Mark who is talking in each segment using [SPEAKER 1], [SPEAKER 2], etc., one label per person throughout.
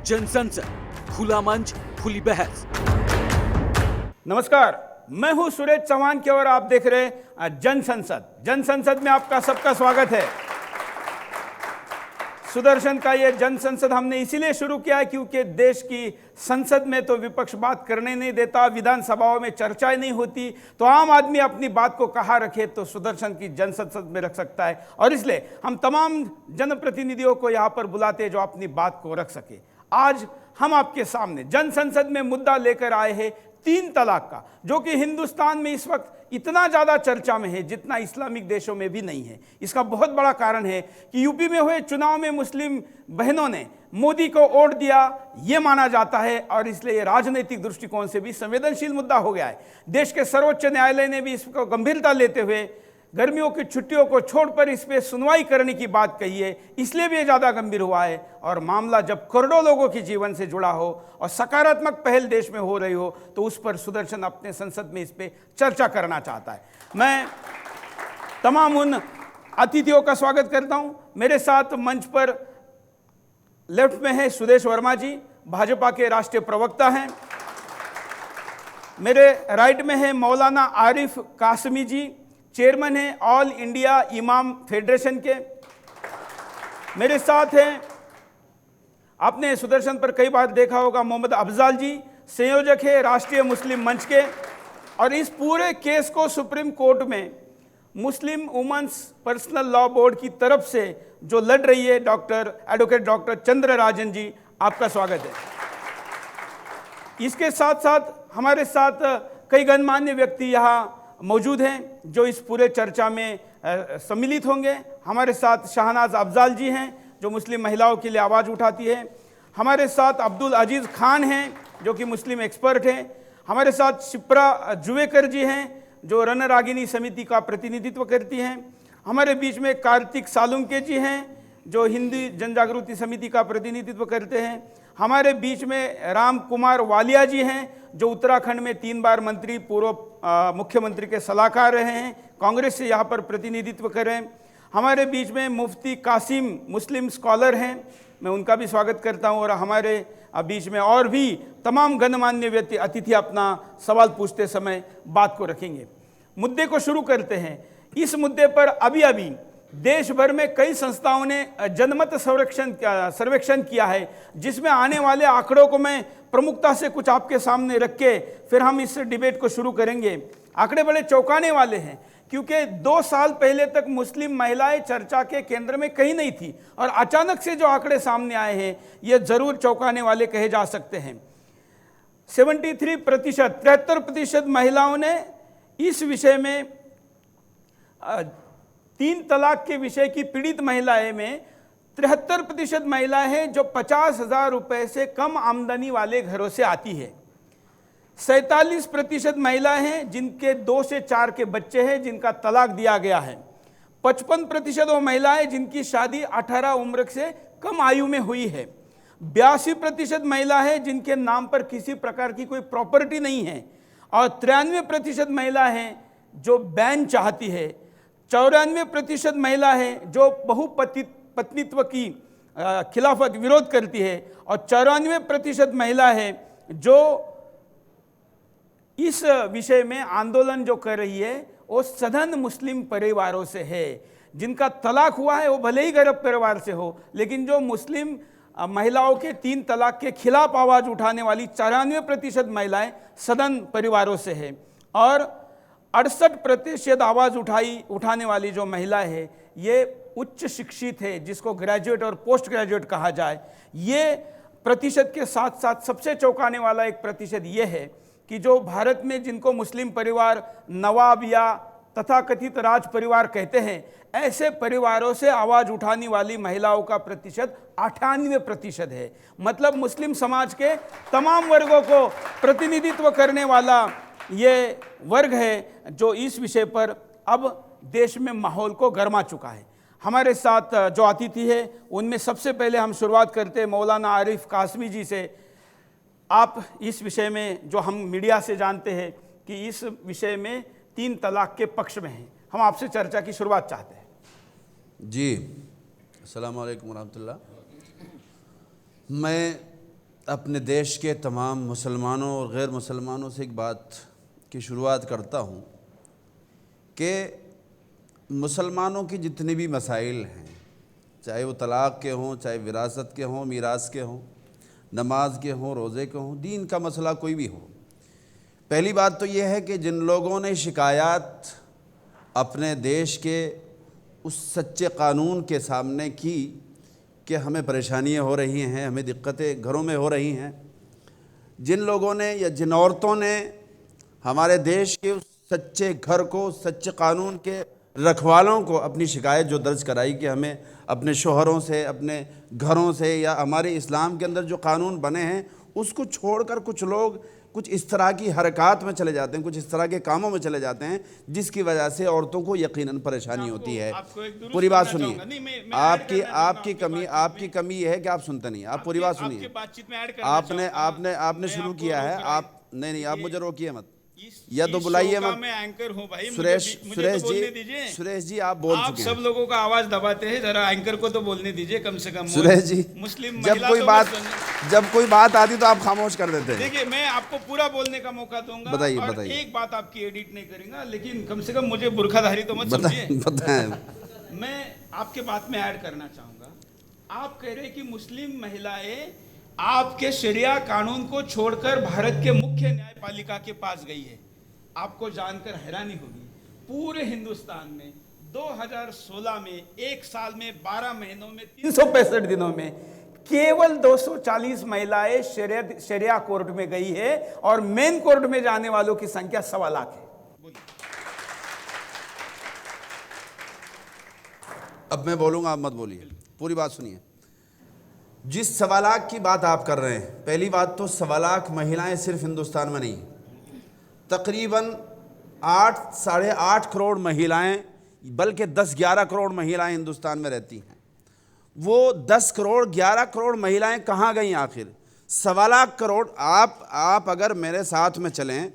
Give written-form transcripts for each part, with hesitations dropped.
[SPEAKER 1] जनसंसद, खुला मंच, खुली बहस।
[SPEAKER 2] नमस्कार, मैं हूं सुरेश चौहान और आप देख रहे हैं जनसंसद। जनसंसद में आपका सबका स्वागत है। सुदर्शन का ये जनसंसद हमने इसीलिए शुरू किया है क्योंकि देश की संसद में तो विपक्ष बात करने नहीं देता, विधानसभाओं में चर्चाएं नहीं होती, तो आम आदमी अपनी बात को कहाँ रखे तो सुदर्शन की जनसंसद में रख सकता है। और इसलिए हम तमाम जनप्रतिनिधियों को यहाँ पर बुलाते हैं जो अपनी बात को रख सके। आज हम आपके सामने जनसंसद में मुद्दा लेकर आए हैं 3 तलाक का, जो कि हिंदुस्तान में इस वक्त इतना ज़्यादा चर्चा में है जितना इस्लामिक देशों में भी नहीं है। इसका बहुत बड़ा कारण है कि यूपी में हुए चुनाव में मुस्लिम बहनों ने मोदी को वोट दिया, ये माना जाता है, और इसलिए ये राजनीतिक दृष्टिकोण से भी संवेदनशील मुद्दा हो गया है। देश के सर्वोच्च न्यायालय ने भी इसको गंभीरता लेते हुए गर्मियों की छुट्टियों को छोड़कर इस पर सुनवाई करने की बात कही है, इसलिए भी ये ज़्यादा गंभीर हुआ है। और मामला जब करोड़ों लोगों के जीवन से जुड़ा हो और सकारात्मक पहल देश में हो रही हो, तो उस पर सुदर्शन अपने संसद में इस पर चर्चा करना चाहता है। मैं तमाम उन अतिथियों का स्वागत करता हूं। मेरे साथ मंच पर लेफ्ट में है सुदेश वर्मा जी, भाजपा के राष्ट्रीय प्रवक्ता हैं। मेरे राइट में है मौलाना आरिफ कासमी जी, चेयरमैन है ऑल इंडिया इमाम फेडरेशन के। मेरे साथ हैं, आपने सुदर्शन पर कई बार देखा होगा, मोहम्मद अफजाल जी, संयोजक है राष्ट्रीय मुस्लिम मंच के। और इस पूरे केस को सुप्रीम कोर्ट में मुस्लिम वुमेन्स पर्सनल लॉ बोर्ड की तरफ से जो लड़ रही है एडवोकेट डॉक्टर चंद्र राजन जी, आपका स्वागत है। इसके साथ साथ हमारे साथ कई गणमान्य व्यक्ति यहाँ मौजूद हैं जो इस पूरे चर्चा में सम्मिलित होंगे। हमारे साथ शाहनाज अफजाल जी हैं जो मुस्लिम महिलाओं के लिए आवाज़ उठाती है। हमारे साथ अब्दुल अजीज़ खान हैं जो कि मुस्लिम एक्सपर्ट हैं। हमारे साथ शिप्रा जुवेकर जी हैं जो रणरागिनी समिति का प्रतिनिधित्व करती हैं। हमारे बीच में कार्तिक सालुंके जी हैं जो हिंदी जनजागृति समिति का प्रतिनिधित्व करते हैं। हमारे बीच में राम कुमार वालिया जी हैं जो उत्तराखंड में 3 बार मंत्री, पूर्व मुख्यमंत्री के सलाहकार रहे हैं, कांग्रेस से यहाँ पर प्रतिनिधित्व कर रहे हैं। हमारे बीच में मुफ्ती कासिम मुस्लिम स्कॉलर हैं, मैं उनका भी स्वागत करता हूँ। और हमारे बीच में और भी तमाम गणमान्य व्यक्ति अतिथि अपना सवाल पूछते समय बात को रखेंगे। मुद्दे को शुरू करते हैं। इस मुद्दे पर अभी देश भर में कई संस्थाओं ने जनमत सर्वेक्षण किया है, जिसमें आने वाले आंकड़ों को मैं प्रमुखता से कुछ आपके सामने रख के फिर हम इस डिबेट को शुरू करेंगे। आंकड़े बड़े चौंकाने वाले हैं क्योंकि 2 साल पहले तक मुस्लिम महिलाएं चर्चा के केंद्र में कहीं नहीं थी, और अचानक से जो आंकड़े सामने आए हैं ये जरूर चौंकाने वाले कहे जा सकते हैं। 73% महिलाओं ने इस विषय में 3 तलाक के विषय की पीड़ित महिलाएं में 73% महिलाएं हैं जो 50,000 रुपए से कम आमदनी वाले घरों से आती है। 47% महिलाएं हैं जिनके 2 से 4 के बच्चे हैं जिनका तलाक दिया गया है। 55% वो महिलाएं जिनकी शादी 18 उम्र से कम आयु में हुई है। 82% महिला है जिनके नाम पर किसी प्रकार की कोई प्रॉपर्टी नहीं है। और 93% महिला हैं जो बैन चाहती है। 94% महिला है जो बहुपत्नीत्व की खिलाफत विरोध करती है। और 94% महिला है जो इस विषय में आंदोलन जो कर रही है वो सधन मुस्लिम परिवारों से है। जिनका तलाक हुआ है वो भले ही गरीब परिवार से हो, लेकिन जो मुस्लिम महिलाओं के 3 तलाक के खिलाफ आवाज उठाने वाली 94% महिलाएं सधन परिवारों से है। और 68% आवाज उठाने वाली जो महिला है ये उच्च शिक्षित है, जिसको ग्रेजुएट और पोस्ट ग्रेजुएट कहा जाए। ये प्रतिशत के साथ साथ सबसे चौंकाने वाला एक प्रतिशत ये है कि जो भारत में जिनको मुस्लिम परिवार नवाब या तथाकथित राज परिवार कहते हैं, ऐसे परिवारों से आवाज उठाने वाली महिलाओं का प्रतिशत 98% है। मतलब मुस्लिम समाज के तमाम वर्गों को प्रतिनिधित्व करने वाला ये वर्ग है जो इस विषय पर अब देश में माहौल को गरमा चुका है। हमारे साथ जो अतिथि है उनमें सबसे पहले हम शुरुआत करते हैं मौलाना आरिफ कासमी जी से। आप इस विषय में, जो हम मीडिया से जानते हैं कि इस विषय में 3 तलाक के पक्ष में हैं, हम आपसे चर्चा की शुरुआत चाहते हैं।
[SPEAKER 3] जी, अस्सलाम वालेकुम रहमतुल्लाह। मैं अपने देश के तमाम मुसलमानों और गैर मुसलमानों से एक बात की शुरुआत करता हूँ कि मुसलमानों की जितने भी मसाइल हैं, चाहे वो तलाक़ के हों, चाहे विरासत के हों, मीरास के हों, नमाज के हों, रोज़े के हों, दीन का मसला कोई भी हो, पहली बात तो ये है कि जिन लोगों ने शिकायत अपने देश के उस सच्चे कानून के सामने की कि हमें परेशानियां हो रही हैं, हमें दिक्कतें घरों में हो रही हैं, जिन लोगों ने या जिन औरतों ने हमारे देश के उस सच्चे घर को, सच्चे कानून के रखवालों को अपनी शिकायत जो दर्ज कराई कि हमें अपने शोहरों से, अपने घरों से या हमारे इस्लाम के अंदर जो कानून बने हैं उसको छोड़कर कुछ लोग कुछ इस तरह की हरकत में चले जाते हैं, कुछ इस तरह के कामों में चले जाते हैं जिसकी वजह से औरतों को यकीनन परेशानी होती है। पूरी बात सुनिए, आपकी कमी ये है कि आप सुनते नहीं। आप पूरी बात सुनिए। आपने शुरू किया है, आप नहीं, आप मुझे रोकिए मत या तो बुलाइए मत।
[SPEAKER 4] मैं एंकर हूं भाई,
[SPEAKER 3] सुरेश जी आप बोल चुके हैं।
[SPEAKER 4] सब लोगों का आवाज दबाते हैं, जरा एंकर को तो बोलने दीजिए कम से कम।
[SPEAKER 3] सुरेश जी,
[SPEAKER 4] मुस्लिम
[SPEAKER 3] जब कोई बात आती तो आप खामोश कर देते हैं।
[SPEAKER 4] देखिए, मैं आपको पूरा बोलने का मौका दूंगा।
[SPEAKER 3] बताइए।
[SPEAKER 4] एक बात आपकी एडिट नहीं करूंगा, लेकिन कम से कम मुझे बुर्खाधारी तो मत समझिए।
[SPEAKER 3] बताएं।
[SPEAKER 4] मैं आपके बात में ऐड करना चाहूंगा। आप कह रहे कि मुस्लिम महिलाएं आपके शरिया कानून को छोड़कर भारत के मुख्य न्यायपालिका के पास गई है। आपको जानकर हैरानी होगी, पूरे हिंदुस्तान में 2016 में एक साल में 12 महीनों में
[SPEAKER 2] 365 दिनों में केवल 240 महिलाएं शरिया कोर्ट में गई है और मेन कोर्ट में जाने वालों की संख्या 1.25 लाख है।
[SPEAKER 3] अब मैं बोलूंगा, आप मत बोलिए। पूरी बात सुनिए। जिस 1.25 लाख की बात आप कर रहे हैं, पहली बात तो 1.25 लाख महिलाएं सिर्फ हिंदुस्तान में नहीं, तकरीबन 8-8.5 करोड़ महिलाएं, बल्कि 10-11 करोड़ महिलाएं हिंदुस्तान में रहती हैं। वो 10 करोड़ 11 करोड़ महिलाएं कहाँ गई आखिर? 1.25 लाख करोड़। आप अगर मेरे साथ में चलें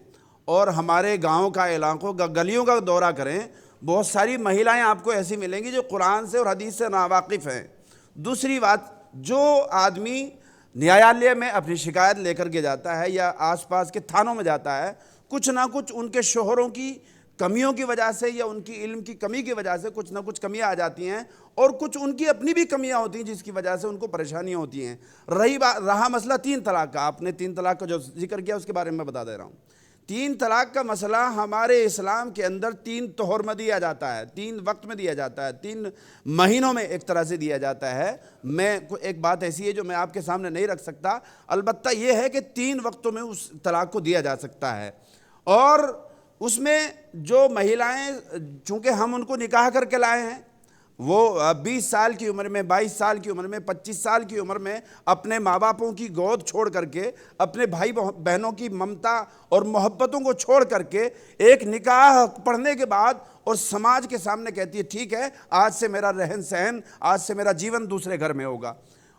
[SPEAKER 3] और हमारे गांव का, इलाकों का, गलियों का दौरा करें, बहुत सारी महिलाएं आपको ऐसी मिलेंगी जो कुरान से और हदीस से नावाकिफ़ हैं। दूसरी बात, जो आदमी न्यायालय में अपनी शिकायत लेकर के जाता है या आसपास के थानों में जाता है, कुछ ना कुछ उनके शोहरों की कमियों की वजह से या उनकी इल्म की कमी की वजह से कुछ ना कुछ कमियां आ जाती हैं और कुछ उनकी अपनी भी कमियां होती हैं जिसकी वजह से उनको परेशानियां होती हैं। रहा मसला 3 तलाक का, आपने 3 तलाक का जो जिक्र किया उसके बारे में मैं बता दे रहा हूँ। 3 तलाक का मसला हमारे इस्लाम के अंदर 3 तोहर में दिया जाता है, 3 वक्त में दिया जाता है, 3 महीनों में एक तरह से दिया जाता है। मैं एक बात ऐसी है जो मैं आपके सामने नहीं रख सकता, अलबत्ता यह है कि 3 वक्तों में उस तलाक को दिया जा सकता है। और उसमें जो महिलाएं, चूँकि हम उनको निकाह करके लाए हैं, वो 20 साल की उम्र में, 22 साल की उम्र में, 25 साल की उम्र में अपने माँ बापों की गोद छोड़ करके, अपने भाई बहनों की ममता और मोहब्बतों को छोड़ करके एक निकाह पढ़ने के बाद और समाज के सामने कहती है ठीक है, आज से मेरा रहन सहन, आज से मेरा जीवन दूसरे घर में होगा।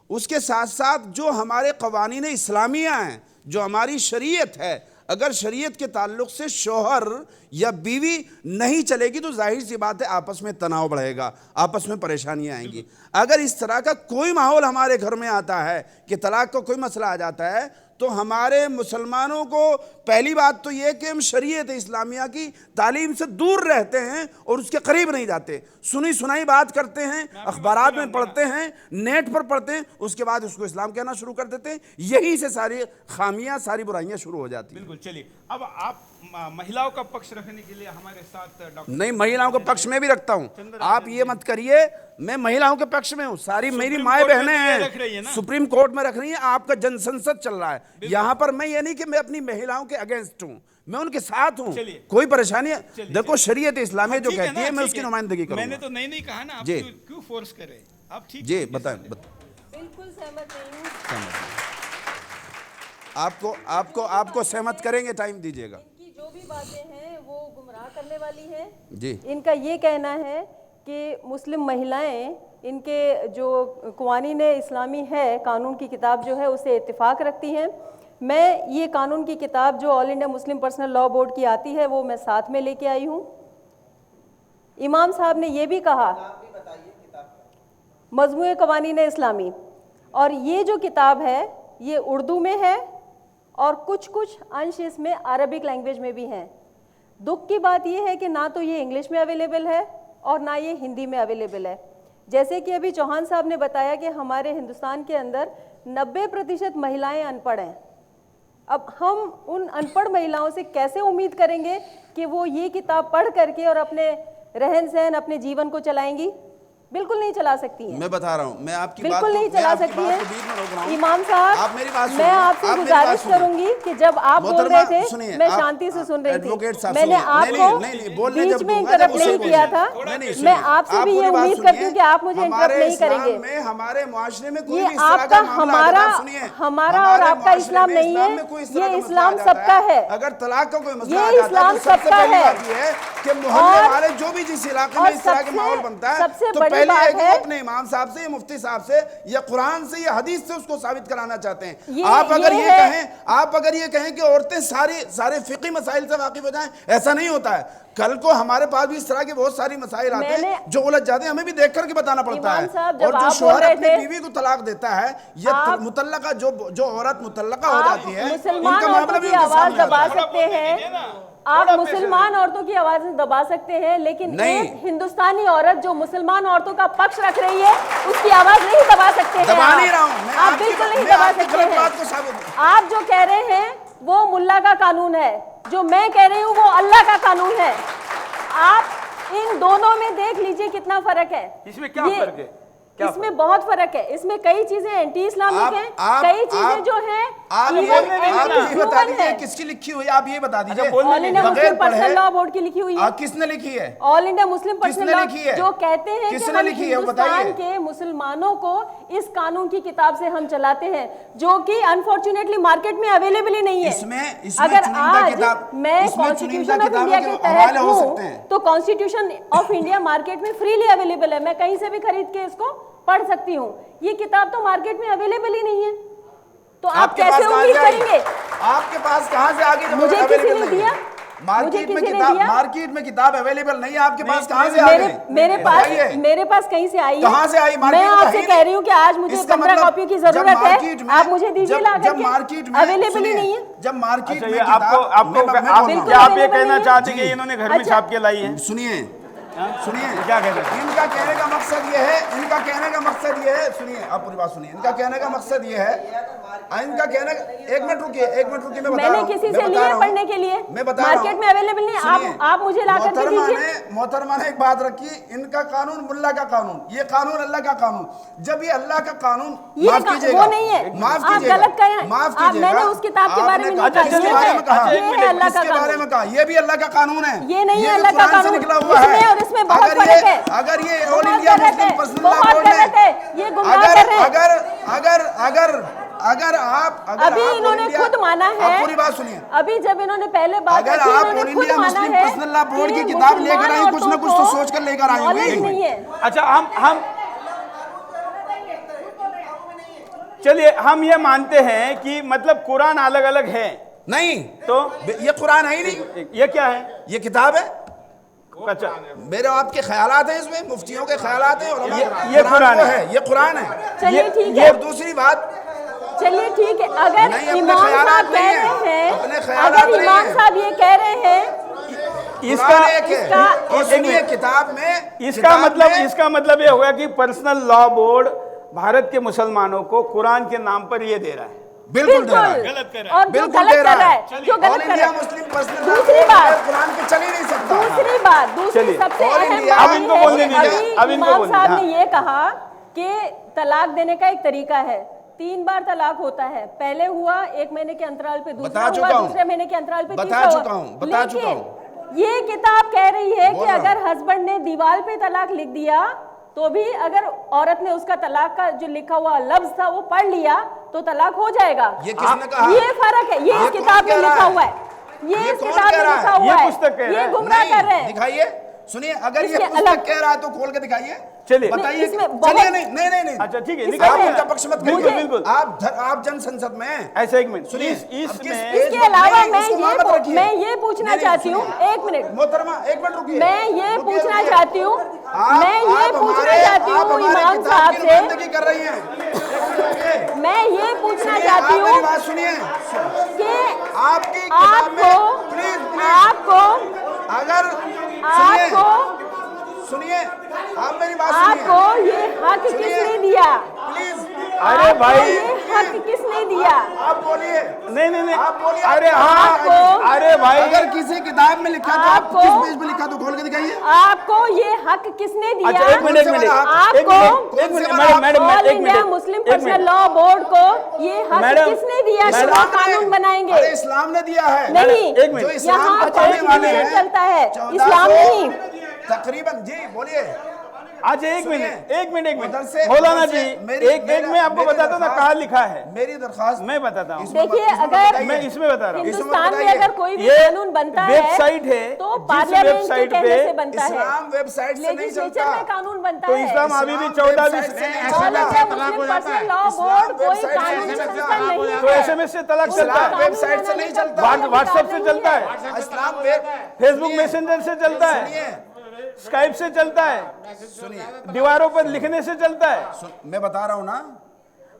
[SPEAKER 3] उसके साथ साथ जो हमारे क़वानीन इस्लामिया हैं, जो हमारी शरीयत है, अगर शरीयत के ताल्लुक से शौहर या बीवी नहीं चलेगी तो जाहिर सी बात है आपस में तनाव बढ़ेगा, आपस में परेशानियां आएंगी। अगर इस तरह का कोई माहौल हमारे घर में आता है कि तलाक का कोई मसला आ जाता है, तो हमारे मुसलमानों को पहली बात तो यह कि हम शरीयत इस्लामिया की तालीम से दूर रहते हैं और उसके करीब नहीं जाते। सुनी सुनाई बात करते हैं, अखबारात में पढ़ते हैं, नेट पर पढ़ते हैं, उसके बाद उसको इस्लाम कहना शुरू कर देते हैं। यहीं से सारी खामियां, सारी बुराइयां शुरू हो जाती हैं।
[SPEAKER 4] बिल्कुल। चलिए, अब आप महिलाओं का पक्ष रखने के लिए हमारे साथ डॉक्टर
[SPEAKER 3] नहीं, महिलाओं का पक्ष में भी रखता हूं। आप ये मत करिए, मैं महिलाओं के पक्ष में हूं। सारी मेरी माए बहनें हैं, सुप्रीम कोर्ट में रख रही हैं। आपका जनसंसद चल रहा है यहां पर। मैं ये नहीं कि मैं अपनी महिलाओं के अगेंस्ट हूं, मैं उनके साथ हूं। कोई परेशानी है, देखो शरीयत इस्लामी जो कहती है मैं उसकी नुमाइंदगी करूंगा।
[SPEAKER 4] मैंने तो नहीं कहा ना, आप क्यों फोर्स करें? आप ठीक
[SPEAKER 3] जी बताएं।
[SPEAKER 5] बिल्कुल सहमत नहीं हूं।
[SPEAKER 3] आपको सहमत करेंगे, टाइम दीजिएगा।
[SPEAKER 5] इनकी जो भी बातें हैं वो गुमराह करने वाली हैं
[SPEAKER 3] जी।
[SPEAKER 5] इनका ये कहना है कि मुस्लिम महिलाएं, इनके जो क़वानीन इस्लामी है, कानून की किताब जो है उससे इत्तिफाक रखती हैं। मैं ये कानून की किताब जो all India Muslim personal law board की आती है वो मैं साथ में लेके आई हूँ। इमाम साहब ने ये भी कहा, मजमूए क़वानीन इस्लामी, और ये जो किताब है ये उर्दू में है और कुछ कुछ अंश इसमें अरबिक लैंग्वेज में भी हैं। दुख की बात ये है कि ना तो ये इंग्लिश में अवेलेबल है और ना ये हिंदी में अवेलेबल है। जैसे कि अभी चौहान साहब ने बताया कि हमारे हिंदुस्तान के अंदर 90% महिलाएं अनपढ़ हैं। अब हम उन अनपढ़ महिलाओं से कैसे उम्मीद करेंगे कि वो ये किताब पढ़ करके और अपने रहन सहन, अपने जीवन को चलाएंगी? बिल्कुल नहीं चला सकती हैं।
[SPEAKER 3] मैं बता रहा हूँ, मैं आपकी बात
[SPEAKER 5] बिल्कुल नहीं चला सकती
[SPEAKER 3] है।
[SPEAKER 5] हैं। इमाम साहब,
[SPEAKER 3] आप मेरी बात
[SPEAKER 5] मैं आपसे गुजारिश करूंगी कि जब आप बोल रहे थे मैं शांति से सुन रही थी, मैंने आपको बीच में इंटरप्ट नहीं किया था। मैं आपसे भी ये उम्मीद करती हूँ कि आप मुझे इंटरप्ट नहीं करेंगे।
[SPEAKER 3] हमारे मुआशरे में कोई
[SPEAKER 5] ये आपका हमारा और आपका इस्लाम नहीं है, ये इस्लाम सबका है।
[SPEAKER 3] अगर तलाक का कोई मसला
[SPEAKER 5] ये इस्लाम सबका है
[SPEAKER 3] कि मोहल्ले वाले जो भी जिस इलाके में इस तरह का माहौल बनता है, तो पहले एक अपने इमाम साहब से, मुफ्ती साहब से, या कुरान से या हदीस से उसको साबित कराना चाहते हैं। आप अगर ये कहें कि औरतें सारे फिक़ी मसाइल से वाकिफ हो जाएं, ऐसा नहीं होता है। कल को हमारे पास भी इस तरह के बहुत सारी मसाइल आते हैं जो उलझ जाते हैं, हमें भी देख करके बताना पड़ता है। और जो शौहर अपनी बीवी को तलाक देता है, ये मुतल्लका जो औरत मुतल्लका हो जाती है, उनका मामला भी
[SPEAKER 5] आवाज दबा सकते हैं। आप मुसलमान औरतों की आवाज दबा सकते हैं, लेकिन एक हिंदुस्तानी औरत जो मुसलमान औरतों का पक्ष रख रही है उसकी आवाज नहीं दबा सकते हैं।
[SPEAKER 3] दबा नहीं रहा हूं,
[SPEAKER 5] आप बिल्कुल नहीं दबा सकते हैं। आप जो कह रहे हैं वो मुल्ला का कानून है, जो मैं कह रही हूँ वो अल्लाह का कानून है। आप इन दोनों में देख लीजिए कितना फर्क है।
[SPEAKER 2] इसमें क्या फर्क है?
[SPEAKER 5] इसमें बहुत फर्क है। इसमें कई चीजें एंटी इस्लामिक हैं, कई चीजें जो हैं
[SPEAKER 3] आप ये बता दीजिए किसकी लिखी हुई है, आप ये बता दीजिए।
[SPEAKER 5] All India Muslim personal law board की लिखी हुई है।
[SPEAKER 3] किसने लिखी है?
[SPEAKER 5] All India Muslim personal law, जो कहते हैं कि हम
[SPEAKER 3] हिंदुस्तान
[SPEAKER 5] के मुसलमानों को इस कानून की किताब से हम चलाते हैं, जो कि अनफॉर्चुनेटली मार्केट में अवेलेबल ही नहीं है। अगर आज मैं कॉन्स्टिट्यूशन ऑफ इंडिया के तहत हूँ तो कॉन्स्टिट्यूशन ऑफ इंडिया मार्केट में फ्रीली अवेलेबल है, मैं कहीं से भी खरीद के इसको पढ़ सकती हूँ। ये किताब तो मार्केट में अवेलेबल ही नहीं है, तो आप कैसे उम्मीद करेंगे?
[SPEAKER 3] आपके पास कहाँ से आगे?
[SPEAKER 5] मुझे किसी ने दिया?
[SPEAKER 3] मार्केट में किताब अवेलेबल नहीं है, आपके पास कहाँ से आ गई?
[SPEAKER 5] मेरे पास कहीं से आई है।
[SPEAKER 3] कहाँ से आई?
[SPEAKER 5] मैं आपसे कह रही हूँ कि आज मुझे 15 कॉपियों की जरूरत है, आप मुझे दीजिए ला करके। अवेलेबल ही नहीं है।
[SPEAKER 3] जब मार्केट में
[SPEAKER 2] आप ये कहना चाहते हैं कि इन्होंने घर में छाप के लाई है?
[SPEAKER 3] सुनिए क्या कहते हैं? इनका कहने का मकसद ये है, सुनिए आप पूरी बात सुनिए। इनका कहने का मकसद ये है, इनका कहने का, एक मिनट रुकिए, मैं बता रहा हूं।
[SPEAKER 5] किसी से लिए पढ़ने के लिए,
[SPEAKER 3] मैं बता रहा हूं,
[SPEAKER 5] मार्केट में अवेलेबल नहीं। आप मुझे ला करके दीजिए।
[SPEAKER 3] मोहतरमा ने एक बात रखी, इनका कानून मुल्ला का कानून, ये कानून अल्लाह का कानून। जब ये अल्लाह का कानून, माफ कीजिएगा,
[SPEAKER 5] वो नहीं है, आप गलत कहें।
[SPEAKER 3] माफ कीजिएगा,
[SPEAKER 5] मैंने उस किताब के बारे में
[SPEAKER 3] कहा, ये भी अल्लाह का कानून है,
[SPEAKER 5] ये नहीं है अल्लाह का कानून निकला हुआ है, और इसमें बहुत फर्क है।
[SPEAKER 3] अगर ये all India Muslim personal law board
[SPEAKER 5] ये गुमराह कर रहे हैं।
[SPEAKER 3] अगर आप
[SPEAKER 5] अभी इन्होंने खुद माना है,
[SPEAKER 3] पूरी बात सुनिए,
[SPEAKER 5] अभी जब इन्होंने पहले बात
[SPEAKER 3] अगर आप all India Muslim personal law board की किताब लेकर आई, कुछ ना कुछ तो सोच कर लेकर आई होंगी।
[SPEAKER 2] अच्छा, हम चलिए हम ये मानते हैं कि मतलब कुरान अलग अलग है।
[SPEAKER 3] नहीं
[SPEAKER 2] तो
[SPEAKER 3] ये कुरान है ही नहीं।
[SPEAKER 2] ये क्या है?
[SPEAKER 3] ये किताब है।
[SPEAKER 2] अच्छा,
[SPEAKER 3] मेरे आपके ख्यालात हैं इसमें, मुफ्तियों के ख्यालात हैं,
[SPEAKER 2] ये कुरान है,
[SPEAKER 3] ये कुरान है।
[SPEAKER 5] चलिए ठीक है।
[SPEAKER 3] और दूसरी बात,
[SPEAKER 5] चलिए ठीक है, अगर इमाम साहब कह रहे हैं, अगर इमाम साहब ये कह रहे हैं,
[SPEAKER 3] इसका किताब में
[SPEAKER 2] इसका मतलब ये होगा कि पर्सनल लॉ बोर्ड भारत के मुसलमानों को कुरान के नाम पर ये दे रहा है।
[SPEAKER 3] बिल्कुल दे रहा है,
[SPEAKER 2] गलत कर रहा है,
[SPEAKER 5] और जो गलत कर रहा है, जो गलत कर रहा है।
[SPEAKER 3] मुस्लिम पर्सनल
[SPEAKER 5] दूसरी बात,
[SPEAKER 3] कुरान पे चल ही नहीं सकता।
[SPEAKER 5] दूसरी सबसे अहम बात है, इमाम साहब ने ये कहा कि तलाक देने का एक तरीका है, 3 बार तलाक होता है। पहले हुआ 1 महीने के अंतराल पे, दूसरा हुआ दूसरे महीने के अंतराल पे, तीसरा हुआ। लेकिन ये किताब कह रही है कि अगर हस्बैंड ने दीवार पे तलाक लिख दिया तो भी अगर औरत ने उसका तलाक का जो लिखा हुआ लफ्ज था वो पढ़ लिया तो तलाक हो जाएगा।
[SPEAKER 3] ये किसने कहा?
[SPEAKER 5] ये फर्क है, ये इस किताब में लिखा हुआ है, ये इस किताब में लिखा हुआ है, ये गुमराह कर रहे हैं।
[SPEAKER 3] दिखाइए, सुनिए, अगर ये पुस्तक कह रहा है तो खोल के दिखाइए,
[SPEAKER 2] चलिए
[SPEAKER 3] बताइए। चलिए, नहीं,
[SPEAKER 2] अच्छा ठीक है,
[SPEAKER 3] आप उनका पक्ष मत करिए।
[SPEAKER 2] बिल्कुल,
[SPEAKER 3] आप जन संसद में
[SPEAKER 2] ऐसा, एक मिनट
[SPEAKER 3] सुनिए,
[SPEAKER 5] इसके अलावा मैं ये पूछना चाहती हूँ, 1 मिनट
[SPEAKER 3] मोहतरमा, 1 मिनट रुकिए,
[SPEAKER 5] मैं ये पूछना चाहती हूँ इमाम साहब से,
[SPEAKER 3] कर रही हैं,
[SPEAKER 5] मैं ये पूछना चाहती
[SPEAKER 3] आप मेरी
[SPEAKER 5] हूँ
[SPEAKER 3] बात सुनिए,
[SPEAKER 5] कि
[SPEAKER 3] आपकी किताब में
[SPEAKER 5] आपको
[SPEAKER 3] प्लीज
[SPEAKER 5] आपको
[SPEAKER 3] अगर
[SPEAKER 5] आपको
[SPEAKER 3] सुनिए आप मेरी बात सुनिए
[SPEAKER 5] आपको ये हक किसने दिया?
[SPEAKER 3] प्लीज।
[SPEAKER 2] अरे
[SPEAKER 5] आपको
[SPEAKER 2] भाई,
[SPEAKER 5] ये हक किसने दिया?
[SPEAKER 3] आप बोलिए।
[SPEAKER 2] नहीं
[SPEAKER 3] आप बोलिए।
[SPEAKER 2] अरे हाँ,
[SPEAKER 5] आपको-
[SPEAKER 2] अरे भाई,
[SPEAKER 3] अगर किसी किताब में लिखा तो आप
[SPEAKER 5] आपको-
[SPEAKER 3] किस पेज पे लिखा तो खोल के दिखाइए।
[SPEAKER 5] आपको ये हक किसने दिया?
[SPEAKER 2] अच्छा एक मिनट
[SPEAKER 5] आपको
[SPEAKER 2] madam
[SPEAKER 5] all India Muslim personal law board को ये हक
[SPEAKER 2] मैडम,
[SPEAKER 5] किसने दिया कि
[SPEAKER 2] मैडम,
[SPEAKER 5] वो कानून बनाएंगे?
[SPEAKER 3] अरे इस्लाम ने दिया है।
[SPEAKER 5] नहीं,
[SPEAKER 2] एक मिनट।
[SPEAKER 3] जो इस्लाम
[SPEAKER 5] यहाँ
[SPEAKER 3] को पढ़ने वाले हैं
[SPEAKER 5] चलता है,
[SPEAKER 3] 1400
[SPEAKER 5] इस्लाम नहीं।
[SPEAKER 3] तकरीबन जी बोलिए।
[SPEAKER 2] अच्छा एक मिनट
[SPEAKER 3] उधर से-
[SPEAKER 2] मौलाना
[SPEAKER 3] उधर
[SPEAKER 2] जी,
[SPEAKER 3] से मेरी-
[SPEAKER 2] एक मैं आपको
[SPEAKER 3] मेरी
[SPEAKER 2] बताता हूँ ना
[SPEAKER 3] दरख्वास्त-
[SPEAKER 2] कहाँ लिखा है,
[SPEAKER 3] मेरी दरख्वास्त
[SPEAKER 2] मैं बताता हूँ।
[SPEAKER 5] देखिए,
[SPEAKER 3] इसमें
[SPEAKER 5] अगर
[SPEAKER 3] बताइए।
[SPEAKER 2] मैं इसमें बता रहा हूँ।
[SPEAKER 5] हिंदुस्तान में
[SPEAKER 3] बताइए।
[SPEAKER 5] अगर कोई भी
[SPEAKER 2] ये
[SPEAKER 5] कानून बनता है
[SPEAKER 2] वेबसाइट है,
[SPEAKER 5] तो
[SPEAKER 2] जिस
[SPEAKER 5] पार्लियामेंट के
[SPEAKER 2] वेबसाइट
[SPEAKER 5] कहने
[SPEAKER 2] पे
[SPEAKER 5] से बनता है,
[SPEAKER 3] इस्लाम वेबसाइट से नहीं
[SPEAKER 5] लेजिस्लेचर
[SPEAKER 3] चलता।
[SPEAKER 5] में कानून बनता
[SPEAKER 2] तो
[SPEAKER 5] है।
[SPEAKER 2] इस्लाम अभी भी
[SPEAKER 3] इस्लाम
[SPEAKER 2] 14
[SPEAKER 3] वेबसाइट से नहीं
[SPEAKER 5] ऑल
[SPEAKER 3] चलता।
[SPEAKER 5] India Muslim personal law board कोई
[SPEAKER 3] वेबसाइट से
[SPEAKER 5] कानूनी
[SPEAKER 3] नहीं चलता।
[SPEAKER 5] संस्था नहीं
[SPEAKER 2] तो
[SPEAKER 5] है।
[SPEAKER 2] SMS से तलाक चलता
[SPEAKER 3] इस्लाम
[SPEAKER 2] है,
[SPEAKER 3] वेबसाइट से नहीं चलता।
[SPEAKER 2] व्हाट्सएप से चलता है,
[SPEAKER 3] इस्लाम वेब
[SPEAKER 2] फेसबुक मैसेंजर से चलता है,
[SPEAKER 3] सुनिए
[SPEAKER 2] स्काइप से चलता है,
[SPEAKER 3] सुनिए
[SPEAKER 2] दीवारों पर लिखने से चलता है।
[SPEAKER 3] मैं बता रहा हूँ ना।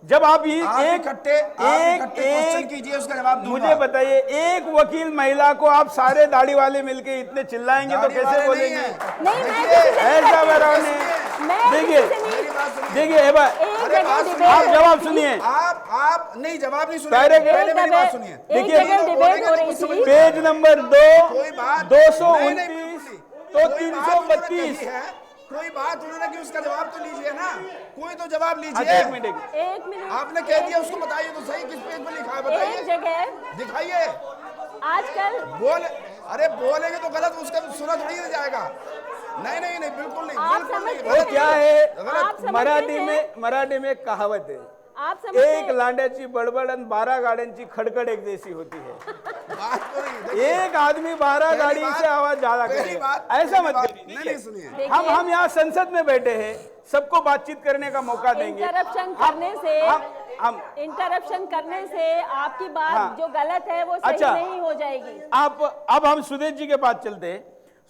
[SPEAKER 2] जब आप ये
[SPEAKER 3] आप
[SPEAKER 2] एक
[SPEAKER 3] इकट्ठे क्वेश्चन कीजिए, उसका जवाब दूंगा।
[SPEAKER 2] मुझे बताइए, एक वकील महिला को आप सारे दाढ़ी वाले मिलके इतने चिल्लाएंगे तो
[SPEAKER 3] दाढ़ी
[SPEAKER 2] कैसे
[SPEAKER 3] वाले
[SPEAKER 2] बोलेंगे?
[SPEAKER 3] नहीं है।
[SPEAKER 5] नहीं, मैं
[SPEAKER 3] देखिए,
[SPEAKER 5] किसी से नहीं
[SPEAKER 2] ऐसा
[SPEAKER 5] करती।
[SPEAKER 2] बराबर
[SPEAKER 5] मैं
[SPEAKER 2] नहीं। देखिए
[SPEAKER 5] किसी से नहीं-
[SPEAKER 3] मेरी बात सुनिए।
[SPEAKER 2] देखिए
[SPEAKER 5] एक
[SPEAKER 3] अरे
[SPEAKER 5] जगह
[SPEAKER 3] बात
[SPEAKER 5] डिबेट
[SPEAKER 2] आप
[SPEAKER 5] हो
[SPEAKER 2] जवाब
[SPEAKER 5] रही थी।
[SPEAKER 2] सुनिए,
[SPEAKER 3] आप नहीं जवाब नहीं सुनिए।
[SPEAKER 2] डायरेक्ट-
[SPEAKER 3] पहले मेरी बात सुनिए।
[SPEAKER 5] एक
[SPEAKER 2] देखिए,
[SPEAKER 5] जगह डिबेट हो रही थी।
[SPEAKER 2] पेज नंबर 2
[SPEAKER 3] कोई बात
[SPEAKER 2] 229 तो
[SPEAKER 3] कोई बात उन्होंने
[SPEAKER 2] 332।
[SPEAKER 3] कही है, कोई बात उन्होंने की, उसका जवाब तो लीजिए ना। कोई तो जवाब
[SPEAKER 2] अच्छा
[SPEAKER 3] लीजिए।
[SPEAKER 2] एक मिनट
[SPEAKER 5] एक मिनट,
[SPEAKER 3] आपने कह दिया, उसको बताइए तो सही, किस पेज पे लिखा है
[SPEAKER 5] एक
[SPEAKER 3] बताइए,
[SPEAKER 5] जगह
[SPEAKER 3] दिखाइए।
[SPEAKER 5] आजकल
[SPEAKER 3] अरे बोलेंगे तो गलत, उसका सुना थोड़ी ना जाएगा। नहीं बिल्कुल नहीं,
[SPEAKER 5] आप
[SPEAKER 3] बिल्कुल नहीं।
[SPEAKER 5] समझते
[SPEAKER 2] वो
[SPEAKER 5] हैं?
[SPEAKER 2] क्या है,
[SPEAKER 5] आप समझते
[SPEAKER 2] मराठी में कहावत है,
[SPEAKER 5] आप समझते
[SPEAKER 2] एक
[SPEAKER 5] हैं?
[SPEAKER 2] लांड्याची बडबड आणि 12 गाड्यांची खडखड एक जैसी होती है।
[SPEAKER 3] बात तो नहीं, देखिए,
[SPEAKER 2] एक आदमी 12
[SPEAKER 3] पहली
[SPEAKER 2] गाड़ी
[SPEAKER 3] बात-
[SPEAKER 2] से आवाज ज्यादा
[SPEAKER 3] पहली
[SPEAKER 2] करेगा,
[SPEAKER 3] बात-
[SPEAKER 2] ऐसा
[SPEAKER 3] पहली
[SPEAKER 2] मत
[SPEAKER 3] बात-
[SPEAKER 2] करिए।
[SPEAKER 3] नहीं सुनिए।
[SPEAKER 5] देखिए,
[SPEAKER 2] हम यहाँ संसद में बैठे हैं, सबको बातचीत करने का मौका देंगे।
[SPEAKER 5] इंटरप्शन करने से
[SPEAKER 2] हम
[SPEAKER 5] इंटरप्शन करने से आपकी बात
[SPEAKER 2] हाँ।
[SPEAKER 5] जो गलत है वो सही
[SPEAKER 2] अच्छा।
[SPEAKER 5] नहीं हो जाएगी।
[SPEAKER 2] अब हम सुदेश जी के पास चलते हैं।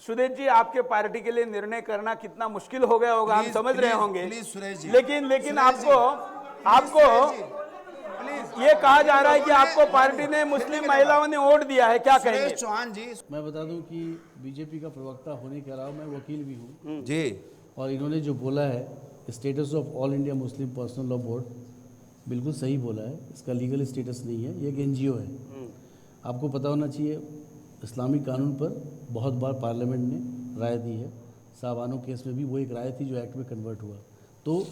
[SPEAKER 2] सुदेश जी, आपके पार्टी के लिए निर्णय करना कितना मुश्किल हो गया होगा, हम
[SPEAKER 3] प्लीज,
[SPEAKER 2] समझ रहे
[SPEAKER 3] प्लीज,
[SPEAKER 2] होंगे।
[SPEAKER 3] प्लीज सुरेश जी।
[SPEAKER 2] लेकिन
[SPEAKER 3] सुरेश जी,
[SPEAKER 2] आपको
[SPEAKER 3] प्लीज
[SPEAKER 2] ये कहा जा रहा है कि आपको पार्टी ने मुस्लिम महिलाओं ने वोट दिया है, क्या
[SPEAKER 3] सुरेश
[SPEAKER 2] कहेंगे?
[SPEAKER 3] चौहान जी।
[SPEAKER 6] मैं बता दूं कि बीजेपी का प्रवक्ता होने के अलावा मैं वकील भी हूं,
[SPEAKER 3] जी
[SPEAKER 6] और इन्होंने जो बोला है status of all India Muslim personal law board, बिल्कुल सही बोला है। इसका लीगल स्टेटस नहीं है, ये एक एनजीओ है। आपको पता होना चाहिए, इस्लामिक कानून पर बहुत बार पार्लियामेंट ने राय दी है। साबानो केस में भी वो एक राय थी जो एक्ट में कन्वर्ट हुआ। तो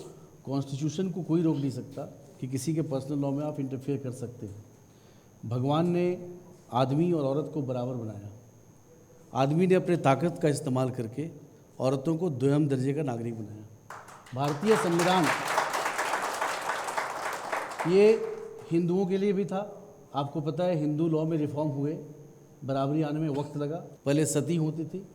[SPEAKER 6] कॉन्स्टिट्यूशन को कोई रोक नहीं सकता कि किसी के पर्सनल लॉ में आप इंटरफेयर कर सकते हैं। भगवान ने आदमी और औरत को बराबर बनाया। आदमी ने अपने ताकत का इस्तेमाल करके औरतों को द्वयम दर्जे का नागरिक बनाया। भारतीय संविधान ये हिंदुओं के लिए भी था। आपको पता है हिंदू लॉ में रिफॉर्म हुए, बराबरी आने में वक्त लगा। पहले सती होती थी,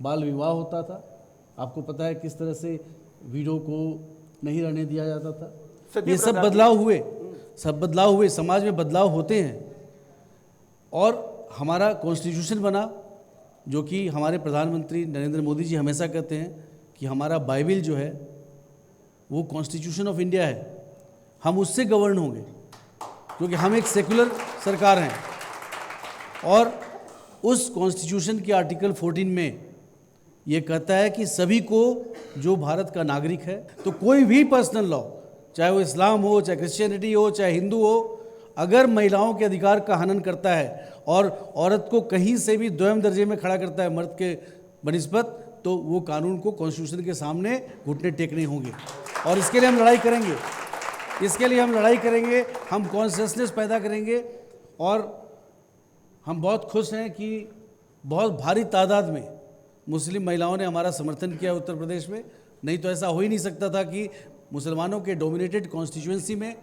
[SPEAKER 6] बाल विवाह होता था। आपको पता है किस तरह से विडो को नहीं रहने दिया जाता था। ये सब बदलाव हुए, समाज में बदलाव होते हैं। और हमारा कॉन्स्टिट्यूशन बना, जो कि हमारे प्रधानमंत्री नरेंद्र मोदी जी हमेशा कहते हैं कि हमारा बाइबिल जो है वो कॉन्स्टिट्यूशन ऑफ इंडिया है। हम उससे गवर्न होंगे क्योंकि हम एक सेकुलर सरकार हैं। और उस कॉन्स्टिट्यूशन के आर्टिकल 14 में ये कहता है कि सभी को जो भारत का नागरिक है, तो कोई भी पर्सनल लॉ, चाहे वो इस्लाम हो, चाहे क्रिश्चियनिटी हो, चाहे हिंदू हो, अगर महिलाओं के अधिकार का हनन करता है और औरत को कहीं से भी द्वयम दर्जे में खड़ा करता है मर्द के बनिस्बत, तो वो कानून को कॉन्स्टिट्यूशन के सामने घुटने टेकने होंगे। और इसके लिए हम लड़ाई करेंगे, हम कॉन्शियसनेस पैदा करेंगे। और हम बहुत खुश हैं कि बहुत भारी तादाद में मुस्लिम महिलाओं ने हमारा समर्थन किया उत्तर प्रदेश में। नहीं तो ऐसा हो ही नहीं सकता था कि मुसलमानों के डोमिनेटेड कॉन्स्टिट्यूएंसी में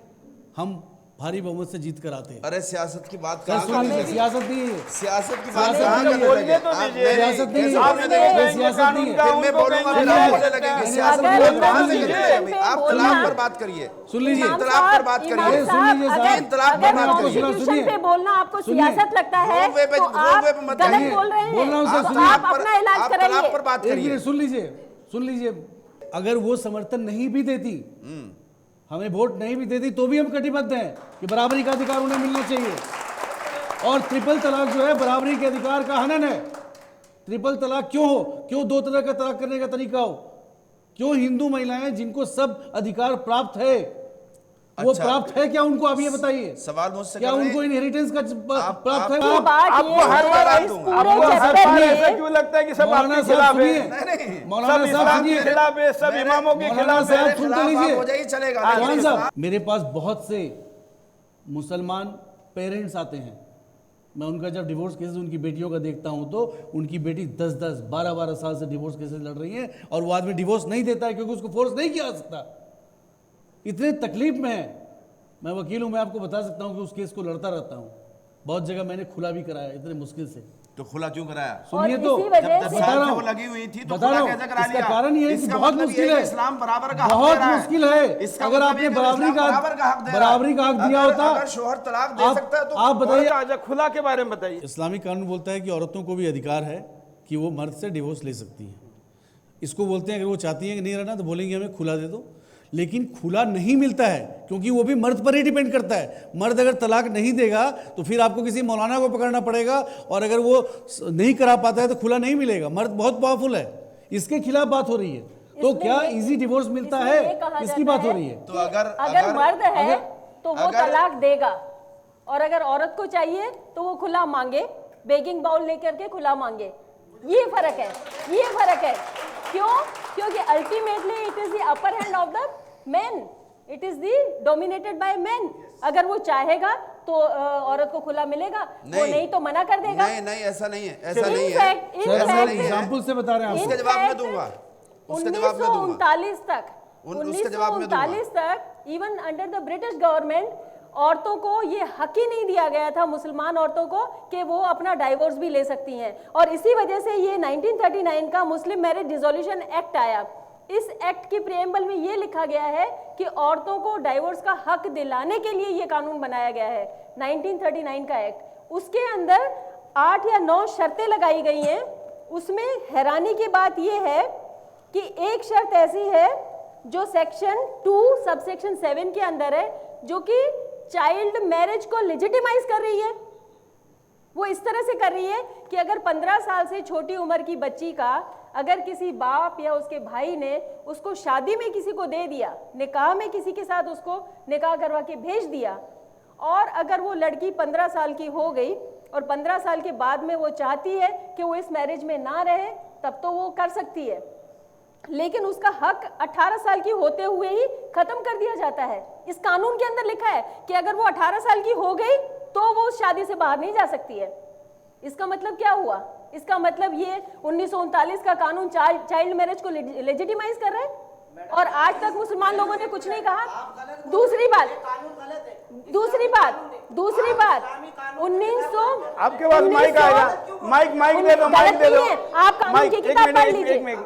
[SPEAKER 6] हम भारी बहुमत से जीत कर आते हैं।
[SPEAKER 3] अरे सियासत की बात
[SPEAKER 6] सर
[SPEAKER 3] कहाँ
[SPEAKER 6] सुन लीजिए, सियासत नहीं है,
[SPEAKER 3] सियासत की बात
[SPEAKER 6] सियासत
[SPEAKER 3] कहाँ
[SPEAKER 6] नहीं
[SPEAKER 3] करने
[SPEAKER 6] है।
[SPEAKER 3] लगे?
[SPEAKER 2] तो
[SPEAKER 3] आप
[SPEAKER 2] दीजिए।
[SPEAKER 6] सियासत नहीं है,
[SPEAKER 2] आपने
[SPEAKER 6] ये सियासत नहीं है।
[SPEAKER 3] फिर मैं बोलूंगा, फिर आप बोलने लगेंगे सियासत
[SPEAKER 5] अगर
[SPEAKER 3] बोलने कहाँ से
[SPEAKER 5] कॉन्स्टिट्यूशन
[SPEAKER 3] करते हैं भाई?
[SPEAKER 5] पे
[SPEAKER 3] आप
[SPEAKER 5] बोलना-
[SPEAKER 3] तलाक पर बात करिए।
[SPEAKER 6] सुन लीजिए,
[SPEAKER 5] इमाम
[SPEAKER 3] तलाक पर
[SPEAKER 5] साहब,
[SPEAKER 3] बात करिए।
[SPEAKER 5] इमाम
[SPEAKER 6] सुन
[SPEAKER 5] साहब,
[SPEAKER 6] लीजिए
[SPEAKER 5] अगर-
[SPEAKER 6] साहब।
[SPEAKER 3] तलाक पर
[SPEAKER 5] अगर
[SPEAKER 3] बात करिए।
[SPEAKER 5] कॉन्स्टिट्यूशन पे बोलना आपको
[SPEAKER 6] सुनिए।
[SPEAKER 5] सियासत लगता है
[SPEAKER 3] Wrong way पे-
[SPEAKER 5] तो
[SPEAKER 3] wrong
[SPEAKER 5] आप
[SPEAKER 3] way पे मत
[SPEAKER 5] गलत
[SPEAKER 3] करिए।
[SPEAKER 5] बोल रहे
[SPEAKER 6] बोल रहा हूँ
[SPEAKER 5] हैं।
[SPEAKER 6] सर,
[SPEAKER 5] तो
[SPEAKER 6] सुनिए।
[SPEAKER 5] आप अपना इलाज
[SPEAKER 3] आप तलाक
[SPEAKER 5] कराइए।
[SPEAKER 3] पर बात
[SPEAKER 6] एक
[SPEAKER 3] करिए।
[SPEAKER 6] मिनट सुन लीजिए। अगर वो समर्थन नहीं भी देती, हमें वोट नहीं भी देती तो भी हम कटिबद्ध हैं कि बराबरी का अधिकार उन्हें मिलना चाहिए। और ट्रिपल तलाक जो है बराबरी के अधिकार का हनन है। ट्रिपल तलाक क्यों हो? क्यों दो तरह का तलाक करने का तरीका हो? क्यों हिंदू महिलाएं जिनको सब अधिकार प्राप्त है वो
[SPEAKER 3] अच्छा।
[SPEAKER 6] प्राप्त है क्या उनको? आप ये बताइए,
[SPEAKER 3] सवाल मुझसे
[SPEAKER 6] क्या
[SPEAKER 3] कर रहे हैं?
[SPEAKER 6] उनको इनहेरिटेंस का प्राप्त है?
[SPEAKER 5] ये बात
[SPEAKER 2] आपको
[SPEAKER 5] ये
[SPEAKER 2] हर
[SPEAKER 5] है
[SPEAKER 2] बार
[SPEAKER 5] कि इस
[SPEAKER 3] दूंगा।
[SPEAKER 5] पूरे
[SPEAKER 2] आपको हर
[SPEAKER 5] चैप्टर
[SPEAKER 2] बार ऐसा
[SPEAKER 5] में
[SPEAKER 2] क्यों लगता है कि सब
[SPEAKER 6] मौलाना
[SPEAKER 2] आपके
[SPEAKER 6] साहब
[SPEAKER 2] खिलाफ
[SPEAKER 6] सुनिए,
[SPEAKER 2] है?
[SPEAKER 3] नहीं,
[SPEAKER 6] मौलाना
[SPEAKER 2] सब
[SPEAKER 6] साहब
[SPEAKER 2] इस्लाम के
[SPEAKER 6] सुनिए,
[SPEAKER 2] खिलाफ है, सब इमामों के
[SPEAKER 6] मौलाना
[SPEAKER 2] खिलाफ
[SPEAKER 6] साहब
[SPEAKER 2] है।
[SPEAKER 6] सुनते
[SPEAKER 3] खिलाफ
[SPEAKER 6] लीजिए।
[SPEAKER 3] आप हो जाइए, चलेगा।
[SPEAKER 6] चौहान
[SPEAKER 3] लेकिन
[SPEAKER 6] साहब, मेरे पास बहुत से मुसलमान पेरेंट्स आते हैं। मैं उनका जब डिवोर्स केसेस उनकी बेटियों का देखता हूं तो उनकी बेटी 10-10, 12-12 साल से डिवोर्स केसेस लड़ रही है और वो आदमी डिवोर्स नहीं देता है क्योंकि उसको फोर्स नहीं किया जा सकता। इतने तकलीफ में है। मैं वकील हूं, मैं आपको बता सकता हूं कि उस केस को लड़ता रहता हूं। बहुत जगह मैंने खुला भी कराया इतने मुश्किल से।
[SPEAKER 3] तो खुला क्यों कराया?
[SPEAKER 6] सुनिए
[SPEAKER 5] और
[SPEAKER 6] तो,
[SPEAKER 5] इसी वजह
[SPEAKER 3] जब 10
[SPEAKER 5] से
[SPEAKER 6] बता
[SPEAKER 3] साल
[SPEAKER 6] रहा
[SPEAKER 3] से
[SPEAKER 6] हूं,
[SPEAKER 3] वो लगी हुई थी तो
[SPEAKER 6] बता
[SPEAKER 3] खुला
[SPEAKER 6] रहा हूं।
[SPEAKER 3] कैसे करा
[SPEAKER 6] इसका
[SPEAKER 3] लिया?
[SPEAKER 6] कारण ये है कि
[SPEAKER 3] इसका
[SPEAKER 6] बहुत
[SPEAKER 3] मतलब
[SPEAKER 6] मुश्किल
[SPEAKER 3] ये है
[SPEAKER 6] है।
[SPEAKER 3] कि इस्लाम बराबर का हक
[SPEAKER 6] बहुत
[SPEAKER 3] दे रहा है।
[SPEAKER 6] मुश्किल है।
[SPEAKER 3] इसका
[SPEAKER 6] अगर
[SPEAKER 3] मतलब
[SPEAKER 6] आपने
[SPEAKER 3] ये है कि
[SPEAKER 6] बराबरी
[SPEAKER 3] इस्लाम
[SPEAKER 6] का
[SPEAKER 3] बराबर का हक दे रहा है।
[SPEAKER 6] बराबरी का हक दिया होता,
[SPEAKER 3] अगर शोहर तलाक दे सकता है तो
[SPEAKER 6] आप बताइए।
[SPEAKER 2] अच्छा, खुला के बारे में बताइए।
[SPEAKER 6] इस्लामिक कानून बोलता है कि औरतों को भी अधिकार है कि वो मर्द से डिवोर्स ले सकती हैं। इसको बोलते हैं अगर वो चाहती हैं कि नहीं रहना तो बोलेंगे हमें खुला दे दो। लेकिन खुला नहीं मिलता है क्योंकि वो भी मर्द पर ही डिपेंड करता है। मर्द अगर तलाक नहीं देगा तो फिर आपको किसी मौलाना को पकड़ना पड़ेगा और अगर वो नहीं करा पाता है तो खुला नहीं मिलेगा। मर्द बहुत पावरफुल है, इसके खिलाफ बात हो रही है। तो
[SPEAKER 5] इसमें
[SPEAKER 6] क्या
[SPEAKER 5] ये-
[SPEAKER 6] इजी डिवोर्स मिलता
[SPEAKER 5] इसमें
[SPEAKER 6] है?
[SPEAKER 5] ये कहा
[SPEAKER 6] इसकी
[SPEAKER 5] जाता
[SPEAKER 6] बात हो रही है।
[SPEAKER 3] तो
[SPEAKER 5] कि
[SPEAKER 3] अगर
[SPEAKER 5] मर्द है तो वो
[SPEAKER 3] अगर-
[SPEAKER 5] तलाक देगा और अगर औरत को चाहिए तो वो खुला मांगे, बेगिंग बाउल लेकर के खुला मांगे। ये फर्क है, ये फर्क है। क्यों? क्योंकि ultimately it is the upper hand of the main, it is the dominated by main. अगर वो चाहेगा तो औरत को खुला मिलेगा, वो नहीं तो मना कर देगा।
[SPEAKER 3] नहीं नहीं, ऐसा नहीं है, ऐसा नहीं है।
[SPEAKER 5] इनफैक्ट
[SPEAKER 6] सर, मैं
[SPEAKER 3] नहीं है।
[SPEAKER 6] एग्जाम्पल से बता रहे हैं
[SPEAKER 3] उसका
[SPEAKER 6] आपको।
[SPEAKER 3] जवाब मैं दूंगा, उसका जवाब मैं दूंगा।
[SPEAKER 5] 1939 तक,
[SPEAKER 3] उसका जवाब मैं दूंगा।
[SPEAKER 5] 1939 तक even under the British government औरतों को ये हक ही नहीं दिया गया था, मुसलमान औरतों को, कि वो अपना डाइवोर्स भी ले सकती हैं। और इसी वजह से ये 1939 का मुस्लिम मैरिज डिसोल्यूशन एक्ट आया। इस एक्ट की प्रिएम्बल में ये लिखा गया है कि औरतों को डाइवोर्स का हक दिलाने के लिए ये कानून बनाया गया है, 1939 का एक्ट। उसके अंदर 8 या 9 शर्तें लगाई गई हैं। उसमें हैरानी की बात ये है कि एक शर्त ऐसी है जो सेक्शन 2 सबसेक्शन 7 के अंदर है, जो कि चाइल्ड मैरिज को लेजिटिमाइज कर रही है। वो इस तरह से कर रही है कि अगर 15 साल से छोटी उम्र की बच्ची का अगर किसी बाप या उसके भाई ने उसको शादी में किसी को दे दिया, निकाह में किसी के साथ उसको निकाह करवा के भेज दिया, और अगर वो लड़की 15 साल की हो गई और 15 साल के बाद में वो चाहती है कि वो इस मैरिज में ना रहे, तब तो वो कर सकती है। लेकिन उसका हक 18 साल की होते हुए ही खत्म कर दिया जाता है। इस कानून के अंदर लिखा है कि अगर वो 18 साल की हो गई तो वो शादी से बाहर नहीं जा सकती है। इसका मतलब क्या हुआ? इसका मतलब ये 1939 का कानून चाइल्ड मैरिज को लेजिटिमाइज कर रहा है और आज तक मुसलमान लोगों ने कुछ नहीं कहा। दूसरी बात 1900
[SPEAKER 2] आपके पास माइक आएगा, माइक दे दो, माइक दे दो।
[SPEAKER 5] आप कानून की किताब पढ़ लीजिए।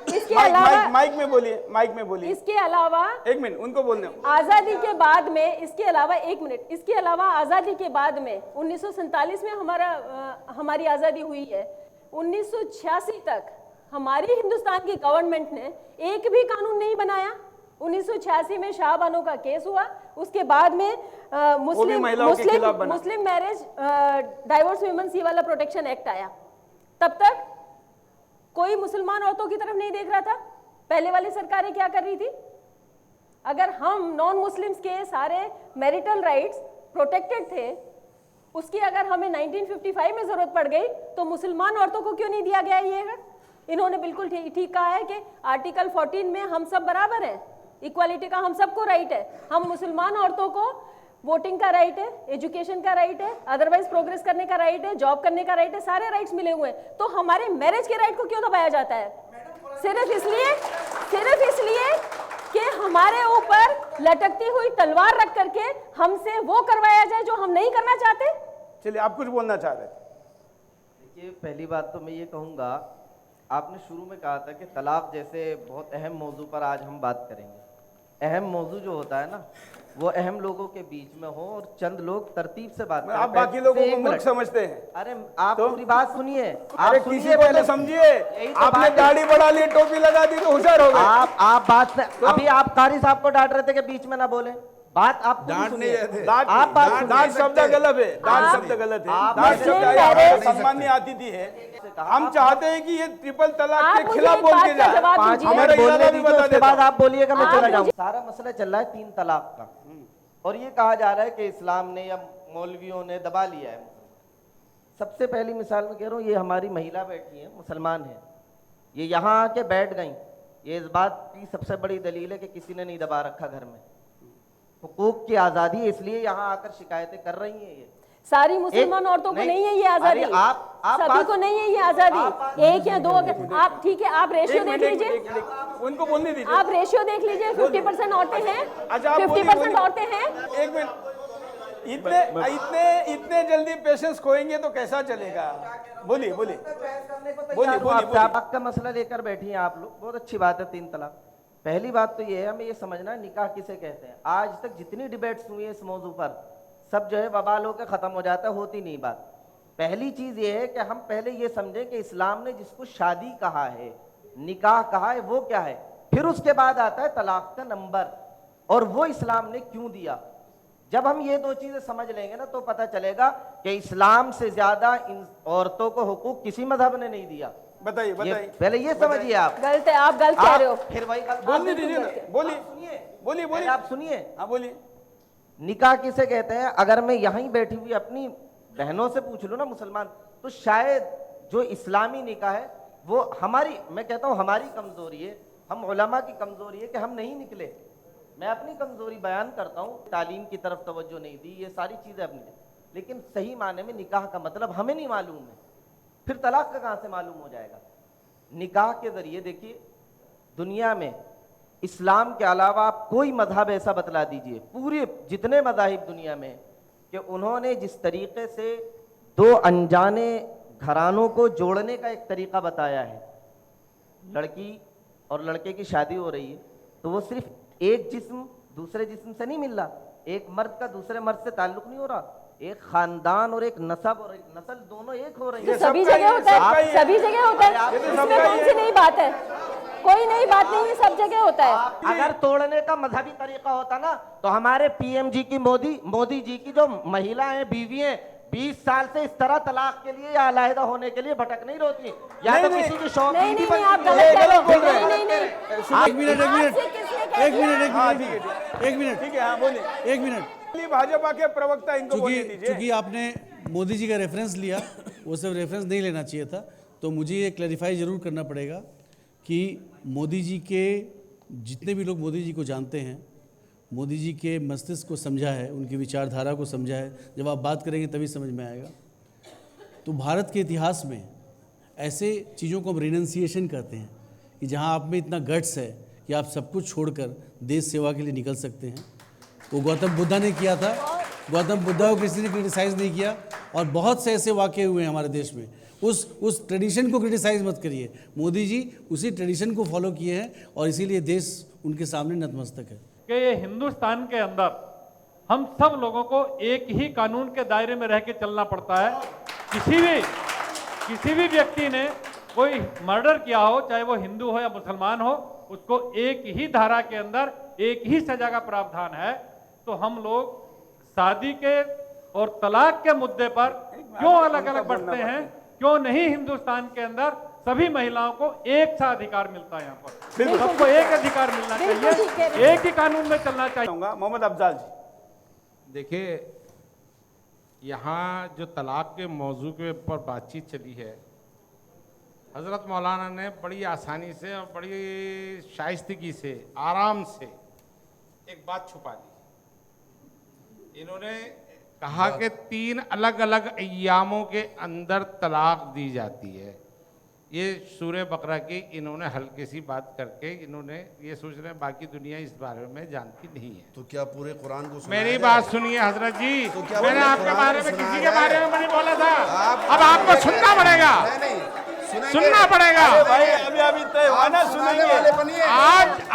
[SPEAKER 5] इसके अलावा
[SPEAKER 2] माइक में बोलिए, माइक में बोलिए।
[SPEAKER 5] इसके अलावा
[SPEAKER 2] एक मिनट, उनको बोलने दो।
[SPEAKER 5] आजादी के बाद में, इसके अलावा एक मिनट, इसके अलावा आजादी के बाद में 1947 में हमारी आजादी हुई है। 1986 तक हमारी हिंदुस्तान की गवर्नमेंट ने एक भी कानून नहीं बनाया। 1986 में शाह बानो का केस हुआ, उसके बाद में मुस्लिम मैरिज डाइवोर्स वुमेन्स वाला प्रोटेक्शन एक्ट आया। तब तक कोई मुसलमान औरतों की तरफ नहीं देख रहा था। पहले वाली सरकारें क्या कर रही थी? अगर हम नॉन मुस्लिम्स के सारे मैरिटल राइट्स प्रोटेक्टेड थे, उसकी अगर हमें 1955 में जरूरत पड़ गई तो मुसलमान औरतों को क्यों नहीं दिया गया ये? इन्होंने बिल्कुल ठीक कहा है कि आर्टिकल 14 में हम सब बराबर हैं, इक्वालिटी का हम सबको राइट है। हम मुसलमान औरतों को वोटिंग का राइट है, एजुकेशन का राइट है, अदरवाइज प्रोग्रेस करने का राइट है, जॉब करने का राइट है, सारे राइट्स मिले हुए हैं। तो हमारे मैरिज के राइट को क्यों दबाया जाता है? सिर्फ इसलिए कि हमारे ऊपर लटकती हुई तलवार रख करके हमसे वो करवाया जाए जो हम नहीं करना चाहते।
[SPEAKER 2] चलिए, आप कुछ बोलना चाह रहे थे।
[SPEAKER 7] देखिए, पहली बात तो मैं ये कहूँगा, आपने शुरू में कहा था कि तलाक जैसे बहुत अहम मौजू पर आज हम बात करेंगे। अहम मौजू जो होता है ना, वो अहम लोगों के बीच में हो और चंद लोग तरतीब से बात करें।
[SPEAKER 2] आप बाकी लोगों
[SPEAKER 7] एक
[SPEAKER 2] को मूर्ख
[SPEAKER 7] मिनट।
[SPEAKER 2] समझते हैं।
[SPEAKER 7] अरे आप पूरी बात सुनिए,
[SPEAKER 2] अरे
[SPEAKER 7] आप
[SPEAKER 2] किसी
[SPEAKER 7] सुनिए
[SPEAKER 2] को
[SPEAKER 7] पहले।
[SPEAKER 2] तो समझिए।
[SPEAKER 7] यही तो
[SPEAKER 2] आपने
[SPEAKER 7] बात है।
[SPEAKER 2] दाढ़ी बढ़ा ली, टोपी लगा दी तो होशियार हो गए।
[SPEAKER 7] आप बात से अभी आप कारी साहब को डांट रहे थे कि बीच में ना बोले, बात आप पूरी
[SPEAKER 3] डांट
[SPEAKER 7] सुनिए।
[SPEAKER 3] नहीं रहे थे।
[SPEAKER 2] डांट
[SPEAKER 7] आप बात सुनिए।
[SPEAKER 2] डांट शब्द गलत है, डांट
[SPEAKER 7] आप-
[SPEAKER 2] शब्द गलत है।
[SPEAKER 7] आप
[SPEAKER 2] डांट
[SPEAKER 7] मुस्लिम
[SPEAKER 2] शब्द
[SPEAKER 5] डायरेक्ट-
[SPEAKER 2] सम्मान्य अतिथि है। हम चाहते हैं कि ये ट्रिपल तलाक
[SPEAKER 5] आप
[SPEAKER 2] के
[SPEAKER 5] मुझे
[SPEAKER 2] खिलाफ
[SPEAKER 5] एक
[SPEAKER 2] बोल
[SPEAKER 5] बात
[SPEAKER 2] के
[SPEAKER 5] का
[SPEAKER 2] जाए।
[SPEAKER 5] जवाब
[SPEAKER 7] 5
[SPEAKER 5] दीजिए।
[SPEAKER 2] हमारा
[SPEAKER 7] मिनट बोलने
[SPEAKER 2] इरादा भी
[SPEAKER 7] दीजिए,
[SPEAKER 2] बता
[SPEAKER 7] उसके
[SPEAKER 2] देता
[SPEAKER 7] बाद
[SPEAKER 2] हूं।
[SPEAKER 7] आप बोलिएगा, मैं
[SPEAKER 5] आप
[SPEAKER 7] चला
[SPEAKER 5] मुझे-
[SPEAKER 7] जाऊंगा। सारा मसला चल रहा है 3 तलाक का, और ये कहा जा रहा है कि इस्लाम ने या मौलवियों ने दबा लिया है। सबसे पहली मिसाल में कह रहा हूँ, ये हमारी महिला बैठी है, मुसलमान है, ये यहाँ आके बैठ गई, ये इस बात की सबसे बड़ी दलील है कि किसी ने नहीं दबा रखा घर में। हुकूक की आज़ादी है, इसलिए यहाँ आकर शिकायतें कर रही हैं। ये
[SPEAKER 5] सारी मुसलमान औरतों को नहीं है ये आजादी।
[SPEAKER 7] अरे आप
[SPEAKER 5] सभी
[SPEAKER 7] बात-
[SPEAKER 5] को नहीं है ये
[SPEAKER 7] आप
[SPEAKER 5] आजादी। एक या दो आप ठीक है, आप रेशियो देख लीजिए,
[SPEAKER 2] उनको बोलने दीजिए।
[SPEAKER 5] आप रेशियो देख लीजिए। 50% औरतें हैं,
[SPEAKER 2] अच्छा, आप
[SPEAKER 5] 50%
[SPEAKER 2] बोलिए।
[SPEAKER 5] औरतें हैं।
[SPEAKER 2] एक मिनट, इतने जल्दी पेशेंस खोएंगे तो कैसा चलेगा? बोलिए बोलिए बोलिए बोलिए।
[SPEAKER 7] आपका मसला लेकर बैठी हैं आप लोग, बहुत अच्छी बात है 3 तलाक। पहली बात तो ये है, हमें ये समझना है निकाह किसे कहते हैं। आज तक जितनी डिबेट्स हुई है इस मौजू पर, सब जो है बवाल होकर खत्म हो जाता है, होती नहीं बात। पहली चीज ये है कि हम पहले ये समझें कि इस्लाम ने जिसको शादी कहा है, निकाह कहा है, वो क्या है। फिर उसके बाद आता है तलाक का नंबर, और वो इस्लाम ने क्यों दिया। जब हम ये 2 चीजें समझ लेंगे ना, तो पता चलेगा कि इस्लाम से ज्यादा इन औरतों को हुकूक किसी मजहब ने नहीं दिया।
[SPEAKER 2] बताइए बताइए।
[SPEAKER 7] पहले ये समझिए आप।
[SPEAKER 5] गलत है, आप गलत कह रहे हो।
[SPEAKER 7] फिर वही गलत
[SPEAKER 2] बोलने दीजिए ना, बोलिए
[SPEAKER 7] सुनिए,
[SPEAKER 2] बोलिए
[SPEAKER 7] पहले
[SPEAKER 2] बोलिए।
[SPEAKER 7] आप सुनिए।
[SPEAKER 2] हाँ बोलिए।
[SPEAKER 7] निकाह किसे कहते हैं? अगर मैं यहीं बैठी हुई अपनी बहनों से पूछ लूं ना मुसलमान, तो शायद जो इस्लामी निकाह है वो हमारी, मैं कहता हूं हमारी कमजोरी है, हम उलमा की कमजोरी है कि हम नहीं निकले। मैं अपनी कमजोरी बयान करता हूं, तालीम की तरफ तवज्जो नहीं दी, ये सारी चीजें अपनी। लेकिन सही माने में निकाह का मतलब हमें नहीं मालूम है, फिर तलाक का कहां से मालूम हो जाएगा। निकाह के जरिए देखिए, दुनिया में इस्लाम के अलावा आप कोई मजहब ऐसा बतला दीजिए, पूरे जितने मजाहिब दुनिया में, कि उन्होंने जिस तरीके से 2 अनजाने घरानों को जोड़ने का एक तरीका बताया है। लड़की और लड़के की शादी हो रही है, तो वो सिर्फ एक जिस्म दूसरे जिस्म से नहीं मिल रहा, एक मर्द का दूसरे मर्द से ताल्लुक नहीं हो रहा, एक खानदान और एक नस्ब और एक नस्ल दोनों एक हो रही
[SPEAKER 5] तो
[SPEAKER 7] है।
[SPEAKER 5] सभी जगह होता है, सभी जगह होता है,
[SPEAKER 7] ये तो
[SPEAKER 5] इसमें कौन सी नई बात है? कोई नई बात नहीं है, सब जगह होता है।
[SPEAKER 7] अगर तोड़ने का मजहबी तरीका होता ना, तो हमारे पीएम जी की मोदी जी की जो महिलाएं बीवी हैं 20 साल से इस तरह तलाक के लिए या अलहदा होने के लिए भटक नहीं रोती, या तो किसी की शौक
[SPEAKER 5] नहीं नहीं नहीं, आप गलत कह रहे हो। नहीं नहीं नहीं,
[SPEAKER 6] एक मिनट एक मिनट
[SPEAKER 5] आपसे किसने कह
[SPEAKER 6] एक
[SPEAKER 5] दिया?
[SPEAKER 6] मिनट
[SPEAKER 2] हाँ ठीक है ठीक
[SPEAKER 6] एक मिनट
[SPEAKER 2] ठीक है। हाँ बोलिए।
[SPEAKER 6] एक मिनट।
[SPEAKER 2] चलिए, भाजपा के प्रवक्ता इनको बोलने दीजिए।
[SPEAKER 6] चूंकि आपने मोदी जी का रेफरेंस लिया, वो सब रेफरेंस नहीं लेना चाहिए था, तो मुझे ये क्लैरिफाई ज़रूर करना पड़ेगा कि मोदी जी के जितने भी लोग मोदी जी को जानते हैं, मोदी जी के मस्तिष्क को समझा है, उनकी विचारधारा को समझा है, जब आप बात करेंगे तभी समझ में आएगा। तो भारत के इतिहास में ऐसे चीज़ों को हम रिनंसिएशन कहते हैं कि जहाँ आप में इतना गट्स है कि आप सब कुछ छोड़कर देश सेवा के लिए निकल सकते हैं। वो गौतम बुद्धा ने किया था, गौतम बुद्धा को किसी ने क्रिटिसाइज़ नहीं किया, और बहुत से ऐसे वाक़े हुए हैं हमारे देश में। उस ट्रेडिशन को क्रिटिसाइज़ मत करिए, मोदी जी उसी ट्रेडिशन को फॉलो किए हैं और इसीलिए देश उनके सामने नतमस्तक है।
[SPEAKER 8] कि ये हिंदुस्तान के अंदर हम सब लोगों को एक ही कानून के दायरे में रह के चलना पड़ता है। किसी भी व्यक्ति ने कोई मर्डर किया हो, चाहे वो हिंदू हो या मुसलमान हो, उसको एक ही धारा के अंदर एक ही सजा का प्रावधान है। तो हम लोग शादी के और तलाक के मुद्दे पर क्यों अलग अलग बढ़ते हैं? क्यों नहीं हिंदुस्तान के अंदर सभी महिलाओं को एक सा अधिकार मिलता है? यहाँ पर सबको एक अधिकार मिलना चाहिए, एक ही कानून में चलना चाहिए।
[SPEAKER 2] मोहम्मद अफजाल जी।
[SPEAKER 9] देखिए, यहाँ जो तलाक के मौजू के ऊपर बातचीत चली है, हज़रत मौलाना ने बड़ी आसानी से और बड़ी शाइस्तगी से, आराम से एक बात छुपा दी। इन्होंने कहा कि 3 अलग अलग अय्यामों के अंदर तलाक दी जाती है। ये सूरह बकरा की इन्होंने हल्की सी बात करके इन्होंने ये सोच रहे हैं बाकी दुनिया इस बारे में जानती नहीं है।
[SPEAKER 3] तो क्या पूरे कुरान को
[SPEAKER 9] मेरी बात सुनिए हजरत जी,
[SPEAKER 3] तो क्या
[SPEAKER 9] मैंने
[SPEAKER 3] पूरे
[SPEAKER 9] आपके
[SPEAKER 3] कुरान
[SPEAKER 9] बारे
[SPEAKER 3] को
[SPEAKER 9] में
[SPEAKER 3] सुना
[SPEAKER 9] किसी
[SPEAKER 3] है?
[SPEAKER 9] के बारे में नहीं बोला था। अब
[SPEAKER 3] आप
[SPEAKER 9] आपको सुनना पड़ेगा, सुनना पड़ेगा।
[SPEAKER 2] भाई अभी तय हुआ ना, सुनेंगे।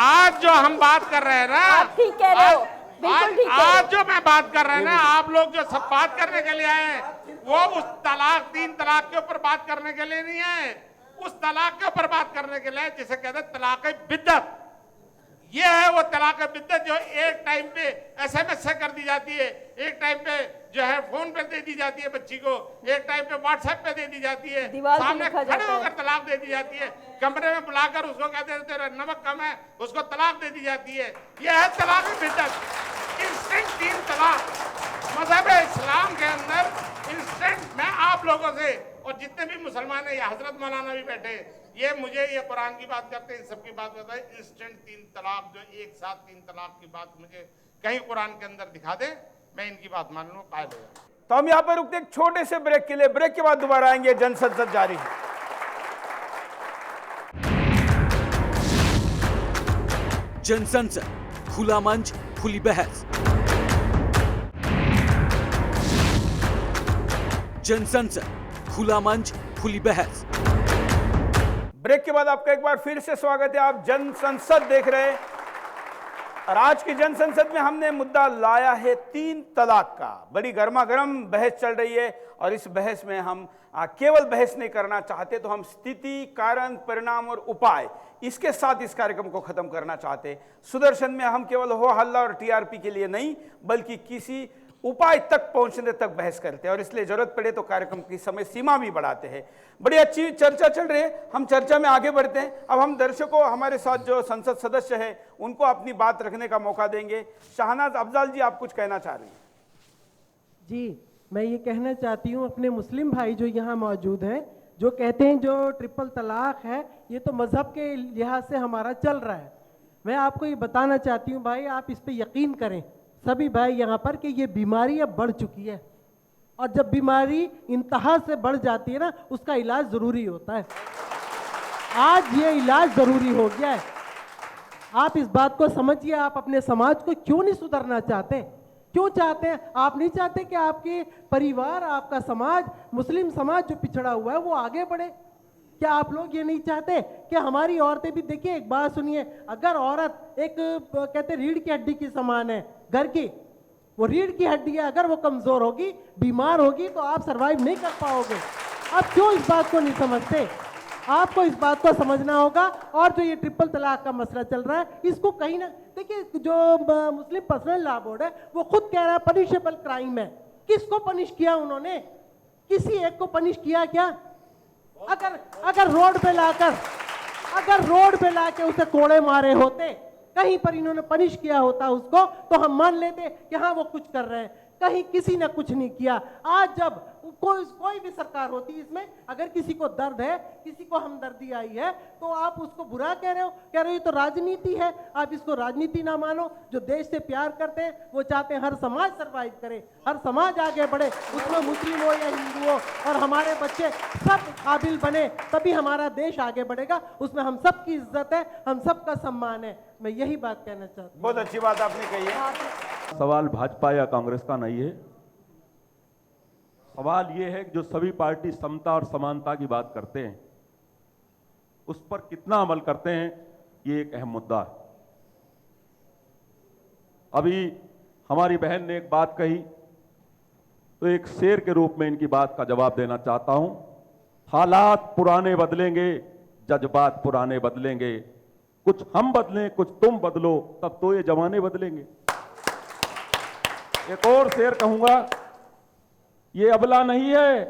[SPEAKER 9] आज जो हम बात कर रहे हैं ना,
[SPEAKER 5] आप ठीक कह रहे हो, बिल्कुल ठीक कह
[SPEAKER 9] जो मैं बात कर रहे हैं ना, आप लोग जो सब बात करने के लिए आए हैं, वो उस तलाक 3 तलाक के ऊपर बात करने के लिए नहीं है, उस तलाक के ऊपर बात करने के लिए जिसे कहते हैं तलाक बिद्दत। ये है वो तलाक बिद्दत जो एक टाइम पे SMS से कर दी जाती है, एक टाइम पे जो है फोन पे दे दी जाती है बच्ची को, एक टाइम पे WhatsApp पे दे दी जाती है, सामने खड़े होकर तलाक दे दी जाती है, कमरे में बुलाकर उसको कहते हैं तेरा नमक कम है, उसको तलाक दे दी जाती है। यह है तलाक बिद्दत, इंस्टेंट 3 तलाक। मजहब इस्लाम के अंदर इंस्टेंट, मैं आप लोगों से और जितने भी मुसलमान हैं, या हजरत मौलाना भी बैठे, ये मुझे ये कुरान की बात करते हैं, इन सबकी बात बताए, इंस्टेंट 3 तलाक, जो एक साथ 3 तलाक की बात मुझे कहीं कुरान के अंदर दिखा दे, मैं इनकी बात मान लूँ, कायल हो जाए।
[SPEAKER 2] तो हम यहाँ पर रुकते एक छोटे से ब्रेक के लिए, ब्रेक के बाद दोबारा आएंगे, जन संसद जारी है।
[SPEAKER 1] जन संसद, खुला मंच, खुली बहस। जन संसद, खुला मंच, खुली बहस।
[SPEAKER 2] ब्रेक के बाद आपका एक बार फिर से स्वागत है। आप जन संसद देख रहे हैं और आज की जन संसद में हमने मुद्दा लाया है 3 तलाक का। बड़ी गर्मा गर्म बहस चल रही है और इस बहस में हम केवल बहस नहीं करना चाहते, तो हम स्थिति, कारण, परिणाम और उपाय, इसके साथ इस कार्यक्रम को खत्म करना चाहते। सुदर्शन में हम केवल हो हल्ला और TRP के लिए नहीं, बल्कि किसी उपाय तक पहुंचने तक बहस करते हैं और इसलिए जरूरत पड़े तो कार्यक्रम की समय सीमा भी बढ़ाते हैं। बड़ी अच्छी चर्चा चल रही है, हम चर्चा में आगे बढ़ते हैं। अब हम दर्शकों, हमारे साथ जो संसद सदस्य हैं, उनको अपनी बात रखने का मौका देंगे। शाहनाज अफजाल जी, आप कुछ कहना चाह रहे हैं?
[SPEAKER 10] जी, मैं ये कहना चाहती हूँ अपने मुस्लिम भाई जो यहाँ मौजूद हैं, जो कहते हैं जो ट्रिपल तलाक है, ये तो मजहब के लिहाज से हमारा चल रहा है। मैं आपको ये बताना चाहती हूँ भाई, आप इस पे यकीन करें सभी भाई यहाँ पर, कि ये बीमारी अब बढ़ चुकी है और जब बीमारी इंतहा से बढ़ जाती है ना, उसका इलाज ज़रूरी होता है। आज ये इलाज ज़रूरी हो गया है। आप इस बात को समझिए। आप अपने समाज को क्यों नहीं सुधारना चाहते? क्यों चाहते हैं? आप नहीं चाहते कि आपके परिवार, आपका समाज, मुस्लिम समाज जो पिछड़ा हुआ है, वो आगे बढ़े? क्या आप लोग ये नहीं चाहते कि हमारी औरतें भी? देखिए, एक बात सुनिए, अगर औरत एक कहते रीढ़ की हड्डी की समान है घर की, वो रीढ़ की हड्डी है, अगर वो कमजोर होगी, बीमार होगी, तो आप सरवाइव नहीं कर पाओगे। आप क्यों इस बात को नहीं समझते? आपको इस बात को समझना होगा। और जो ये ट्रिपल तलाक का मसला चल रहा है, इसको कहीं ना, देखिए, जो मुस्लिम पर्सनल लॉ बोर्ड है, वो खुद कह रहा है पनिशेबल क्राइम है। किसको पनिश किया उन्होंने? किसी एक को पनिश किया क्या? अगर रोड पे लाकर उसे कोड़े मारे होते, कहीं पर इन्होंने पनिश किया होता उसको, तो हम मान लेते कि हाँ वो कुछ कर रहे हैं। कहीं किसी ने कुछ नहीं किया। आज जब कोई भी सरकार होती है, इसमें अगर किसी को दर्द है, किसी को हमदर्दी आई है, तो आप उसको बुरा कह रहे हो, ये तो राजनीति है। आप इसको राजनीति ना मानो। जो देश से प्यार करते हैं, वो चाहते हैं हर समाज सर्वाइव करे, हर समाज आगे बढ़े, उसमें मुस्लिम हो या हिंदू हो, और हमारे बच्चे सब काबिल बने, तभी हमारा देश आगे बढ़ेगा। उसमें हम सबकी इज्जत है, हम सबका सम्मान है। मैं यही बात कहना चाहता हूँ।
[SPEAKER 2] बहुत अच्छी बात आपने कही है।
[SPEAKER 11] सवाल भाजपा या कांग्रेस का नहीं है। सवाल यह है कि जो सभी पार्टी समता और समानता की बात करते हैं, उस पर कितना अमल करते हैं, ये एक अहम मुद्दा है। अभी हमारी बहन ने एक बात कही, तो एक शेर के रूप में इनकी बात का जवाब देना चाहता हूं। हालात पुराने बदलेंगे, जज्बात पुराने बदलेंगे, कुछ हम बदलें, कुछ तुम बदलो, तब तो ये जमाने बदलेंगे। एक और शेर कहूंगा, ये अबला नहीं है,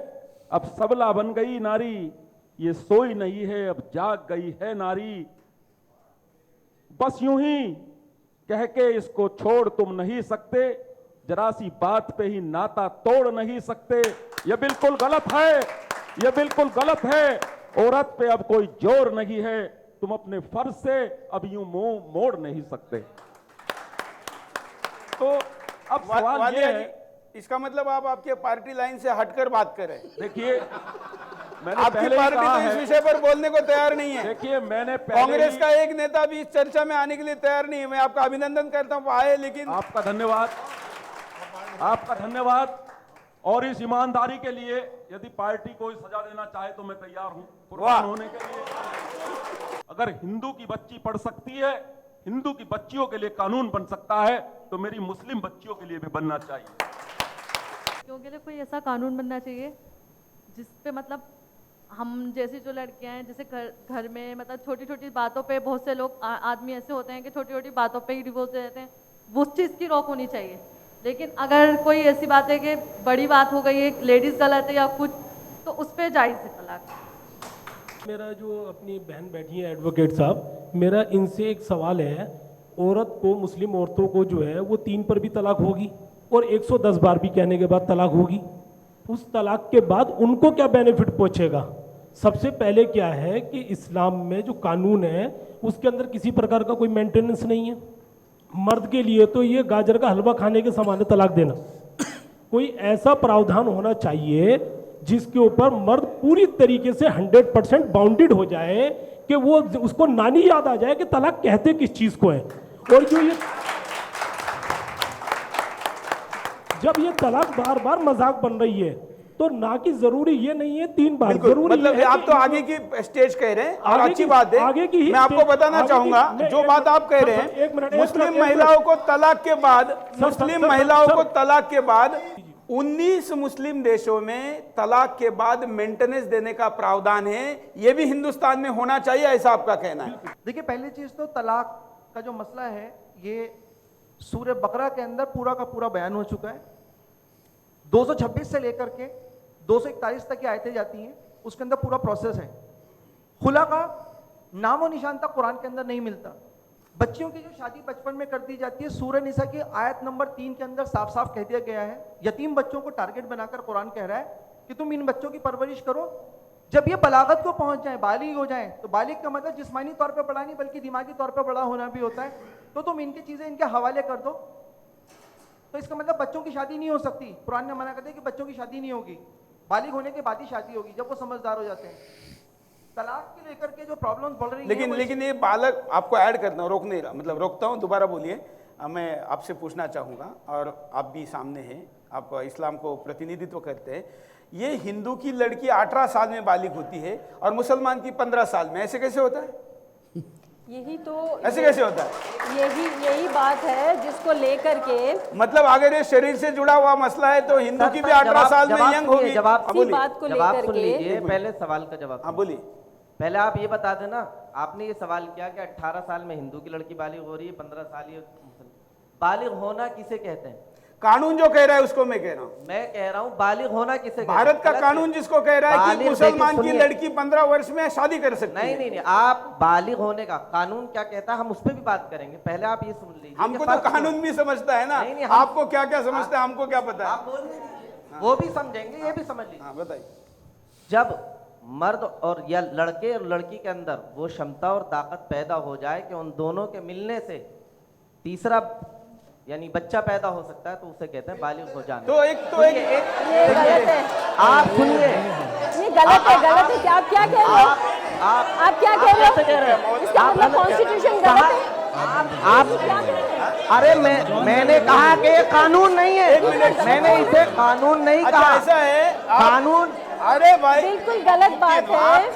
[SPEAKER 11] अब सबला बन गई नारी, ये सोई नहीं है, अब जाग गई है नारी। बस यूं ही कह के इसको छोड़ तुम नहीं सकते, जरा सी बात पे ही नाता तोड़ नहीं सकते। ये बिल्कुल गलत है, ये बिल्कुल गलत है। औरत पे अब कोई जोर नहीं है, तुम अपने फर्ज से अब यूं मुंह मोड़ नहीं सकते। तो अब सवाल ये है,
[SPEAKER 2] इसका मतलब आप आपके पार्टी लाइन से हटकर बात कर रहे हैं।
[SPEAKER 11] देखिए, मैंने
[SPEAKER 2] आपकी
[SPEAKER 11] पहले
[SPEAKER 2] पार्टी
[SPEAKER 11] कहा
[SPEAKER 2] तो इस
[SPEAKER 11] है,
[SPEAKER 2] विषय पर बोलने को तैयार नहीं है।
[SPEAKER 11] देखिए, मैंने पहले
[SPEAKER 2] कांग्रेस का एक नेता भी इस चर्चा में आने के लिए तैयार नहीं है। मैं आपका अभिनंदन करता हूं, आए, लेकिन
[SPEAKER 11] आपका धन्यवाद, आपका धन्यवाद। और इस ईमानदारी के लिए यदि पार्टी कोई सजा देना चाहे तो मैं तैयार हूं कुर्बान होने के लिए। अगर हिंदू की बच्ची पढ़ सकती है हिंदू की बच्चियों के लिए कानून बन सकता है तो मेरी मुस्लिम बच्चियों के लिए भी बनना चाहिए।
[SPEAKER 12] क्योंकि लिए कोई ऐसा कानून बनना चाहिए जिस पे मतलब हम जैसी जो लड़कियां हैं, जैसे घर में मतलब छोटी छोटी बातों पे बहुत से लोग आदमी ऐसे होते हैं कि छोटी छोटी बातों पे ही डिवोर्स दे देते हैं, वो उस चीज़ की रोक होनी चाहिए। लेकिन अगर कोई ऐसी बात है कि बड़ी बात हो गई है, लेडीज़ गलत है या कुछ, तो उस पर जायज़ है तलाक।
[SPEAKER 13] मेरा जो अपनी बहन बैठी है एडवोकेट साहब, मेरा इनसे एक सवाल है, औरत को, मुस्लिम औरतों को जो है वो 3 पर भी तलाक होगी और 110 बार भी कहने के बाद तलाक होगी। उस तलाक के बाद उनको क्या बेनिफिट पहुंचेगा? सबसे पहले क्या है कि इस्लाम में जो कानून है उसके अंदर किसी प्रकार का कोई मेंटेनेंस नहीं है। मर्द के लिए तो ये गाजर का हलवा खाने के समान है तलाक देना। कोई ऐसा प्रावधान होना चाहिए जिसके ऊपर मर्द पूरी तरीके से 100% बाउंडेड हो जाए कि वो उसको नानी याद आ जाए कि तलाक कहते किस चीज को है। और जो ये जब ये तलाक बार बार मजाक बन रही है तो ना कि जरूरी ये नहीं है 3 बार, जरूरी
[SPEAKER 2] मतलब
[SPEAKER 13] है
[SPEAKER 2] आप तो आगे की स्टेज कह रहे हैं और अच्छी बात है।
[SPEAKER 13] आगे की
[SPEAKER 2] मैं आपको बताना चाहूंगा जो बात आप कह रहे हैं, मुस्लिम महिलाओं को तलाक के बाद, मुस्लिम महिलाओं को तलाक के बाद 19 मुस्लिम देशों में तलाक के बाद मेंटेनेंस देने का प्रावधान है। यह भी हिंदुस्तान में होना चाहिए, ऐसा आपका कहना है?
[SPEAKER 7] देखिए, पहली चीज तो तलाक का जो मसला है ये सूरह बकरा के अंदर पूरा का पूरा बयान हो चुका है। 226 से लेकर के 241 तक की आयतें जाती हैं, उसके अंदर पूरा प्रोसेस है। खुला का नामो निशान तक कुरान के अंदर नहीं मिलता। बच्चियों की जो शादी बचपन में कर दी जाती है, सूरह निसा की आयत नंबर 3 के अंदर साफ साफ कह दिया गया है, यतीम बच्चों को टारगेट बनाकर कुरान कह रहा है कि तुम इन बच्चों की परवरिश करो, जब ये बलागत को पहुंच जाए, बालिग हो जाए, तो बालिग का मतलब जिस्मानी तौर पे बड़ा नहीं बल्कि दिमागी तौर पे बड़ा होना भी होता है, तो तुम इनकी चीजें इनके हवाले कर दो। तो इसका मतलब बच्चों की शादी नहीं हो सकती। कुरान ने मना कर दिया कि बच्चों की शादी नहीं होगी, बालिग होने के बाद ही शादी होगी, जब वो समझदार हो जाते हैं। तलाक के लेकर के जो प्रॉब्लम्स बढ़ रही है,
[SPEAKER 2] लेकिन ये बालक आपको ऐड करना, रोक नहीं रहा, मतलब रोकता हूँ, दोबारा बोलिए। मैं आपसे पूछना चाहूँगा, और आप भी सामने हैं, आप इस्लाम को प्रतिनिधित्व करते हैं। ये हिंदू की लड़की 18 साल में बालिग होती है और मुसलमान की 15 साल में, ऐसे कैसे होता है?
[SPEAKER 5] यही तो,
[SPEAKER 2] ऐसे कैसे होता है?
[SPEAKER 5] यही बात है जिसको लेकर के,
[SPEAKER 2] मतलब अगर ये शरीर से जुड़ा हुआ मसला है तो हिंदू की भी 18 साल में यंग होगी।
[SPEAKER 7] जवाब
[SPEAKER 5] बात को लेकर
[SPEAKER 7] सुन
[SPEAKER 5] के
[SPEAKER 7] लीजिए, पहले सवाल का जवाब।
[SPEAKER 2] हाँ बोलिए।
[SPEAKER 7] पहले आप ये बता देना, आपने ये सवाल किया कि 18 साल में हिंदू की लड़की बालिग हो रही है, 15 साल ये बालिग होना किसे कहते हैं?
[SPEAKER 2] कानून जो कह रहा है उसको मैं कह रहा हूँ।
[SPEAKER 7] मैं कह रहा हूँ बालिग होना किसे कहते हैं?
[SPEAKER 2] भारत का कानून जिसको कह रहा है कि मुसलमान की लड़की 15 वर्ष में शादी कर सकती है।
[SPEAKER 7] नहीं, आप बालिग होने का कानून क्या कहता है हम उस पर भी बात करेंगे, पहले आप ये सुन लीजिए।
[SPEAKER 2] हमको तो कानून भी समझता है ना, आपको क्या क्या समझता है हमको क्या पता है?
[SPEAKER 7] आप बोल दीजिए, वो भी समझेंगे, ये भी समझ लीजिए।
[SPEAKER 2] बताइए।
[SPEAKER 7] जब मर्द और या लड़के और लड़की के अंदर वो क्षमता और ताकत पैदा हो जाए कि उन दोनों के मिलने से तीसरा यानी बच्चा पैदा हो सकता है, तो उसे कहते हैं बालिग हो जाना।
[SPEAKER 2] तो एक
[SPEAKER 5] ये गलत है।
[SPEAKER 7] आप सुनिए,
[SPEAKER 5] ये गलत है, गलत है। क्या आप क्या कह रहे हो? आप क्या कह रहे हो? इसका मतलब कॉन्स्टिट्यूशन गलत है।
[SPEAKER 7] आप
[SPEAKER 5] क्या कह रहे हैं?
[SPEAKER 7] अरे मैंने कहा कि ये कानून नहीं है, मैंने इसे कानून नहीं कहा।
[SPEAKER 2] ऐसा है
[SPEAKER 7] कानून,
[SPEAKER 2] अरे भाई
[SPEAKER 5] बिल्कुल गलत बात है।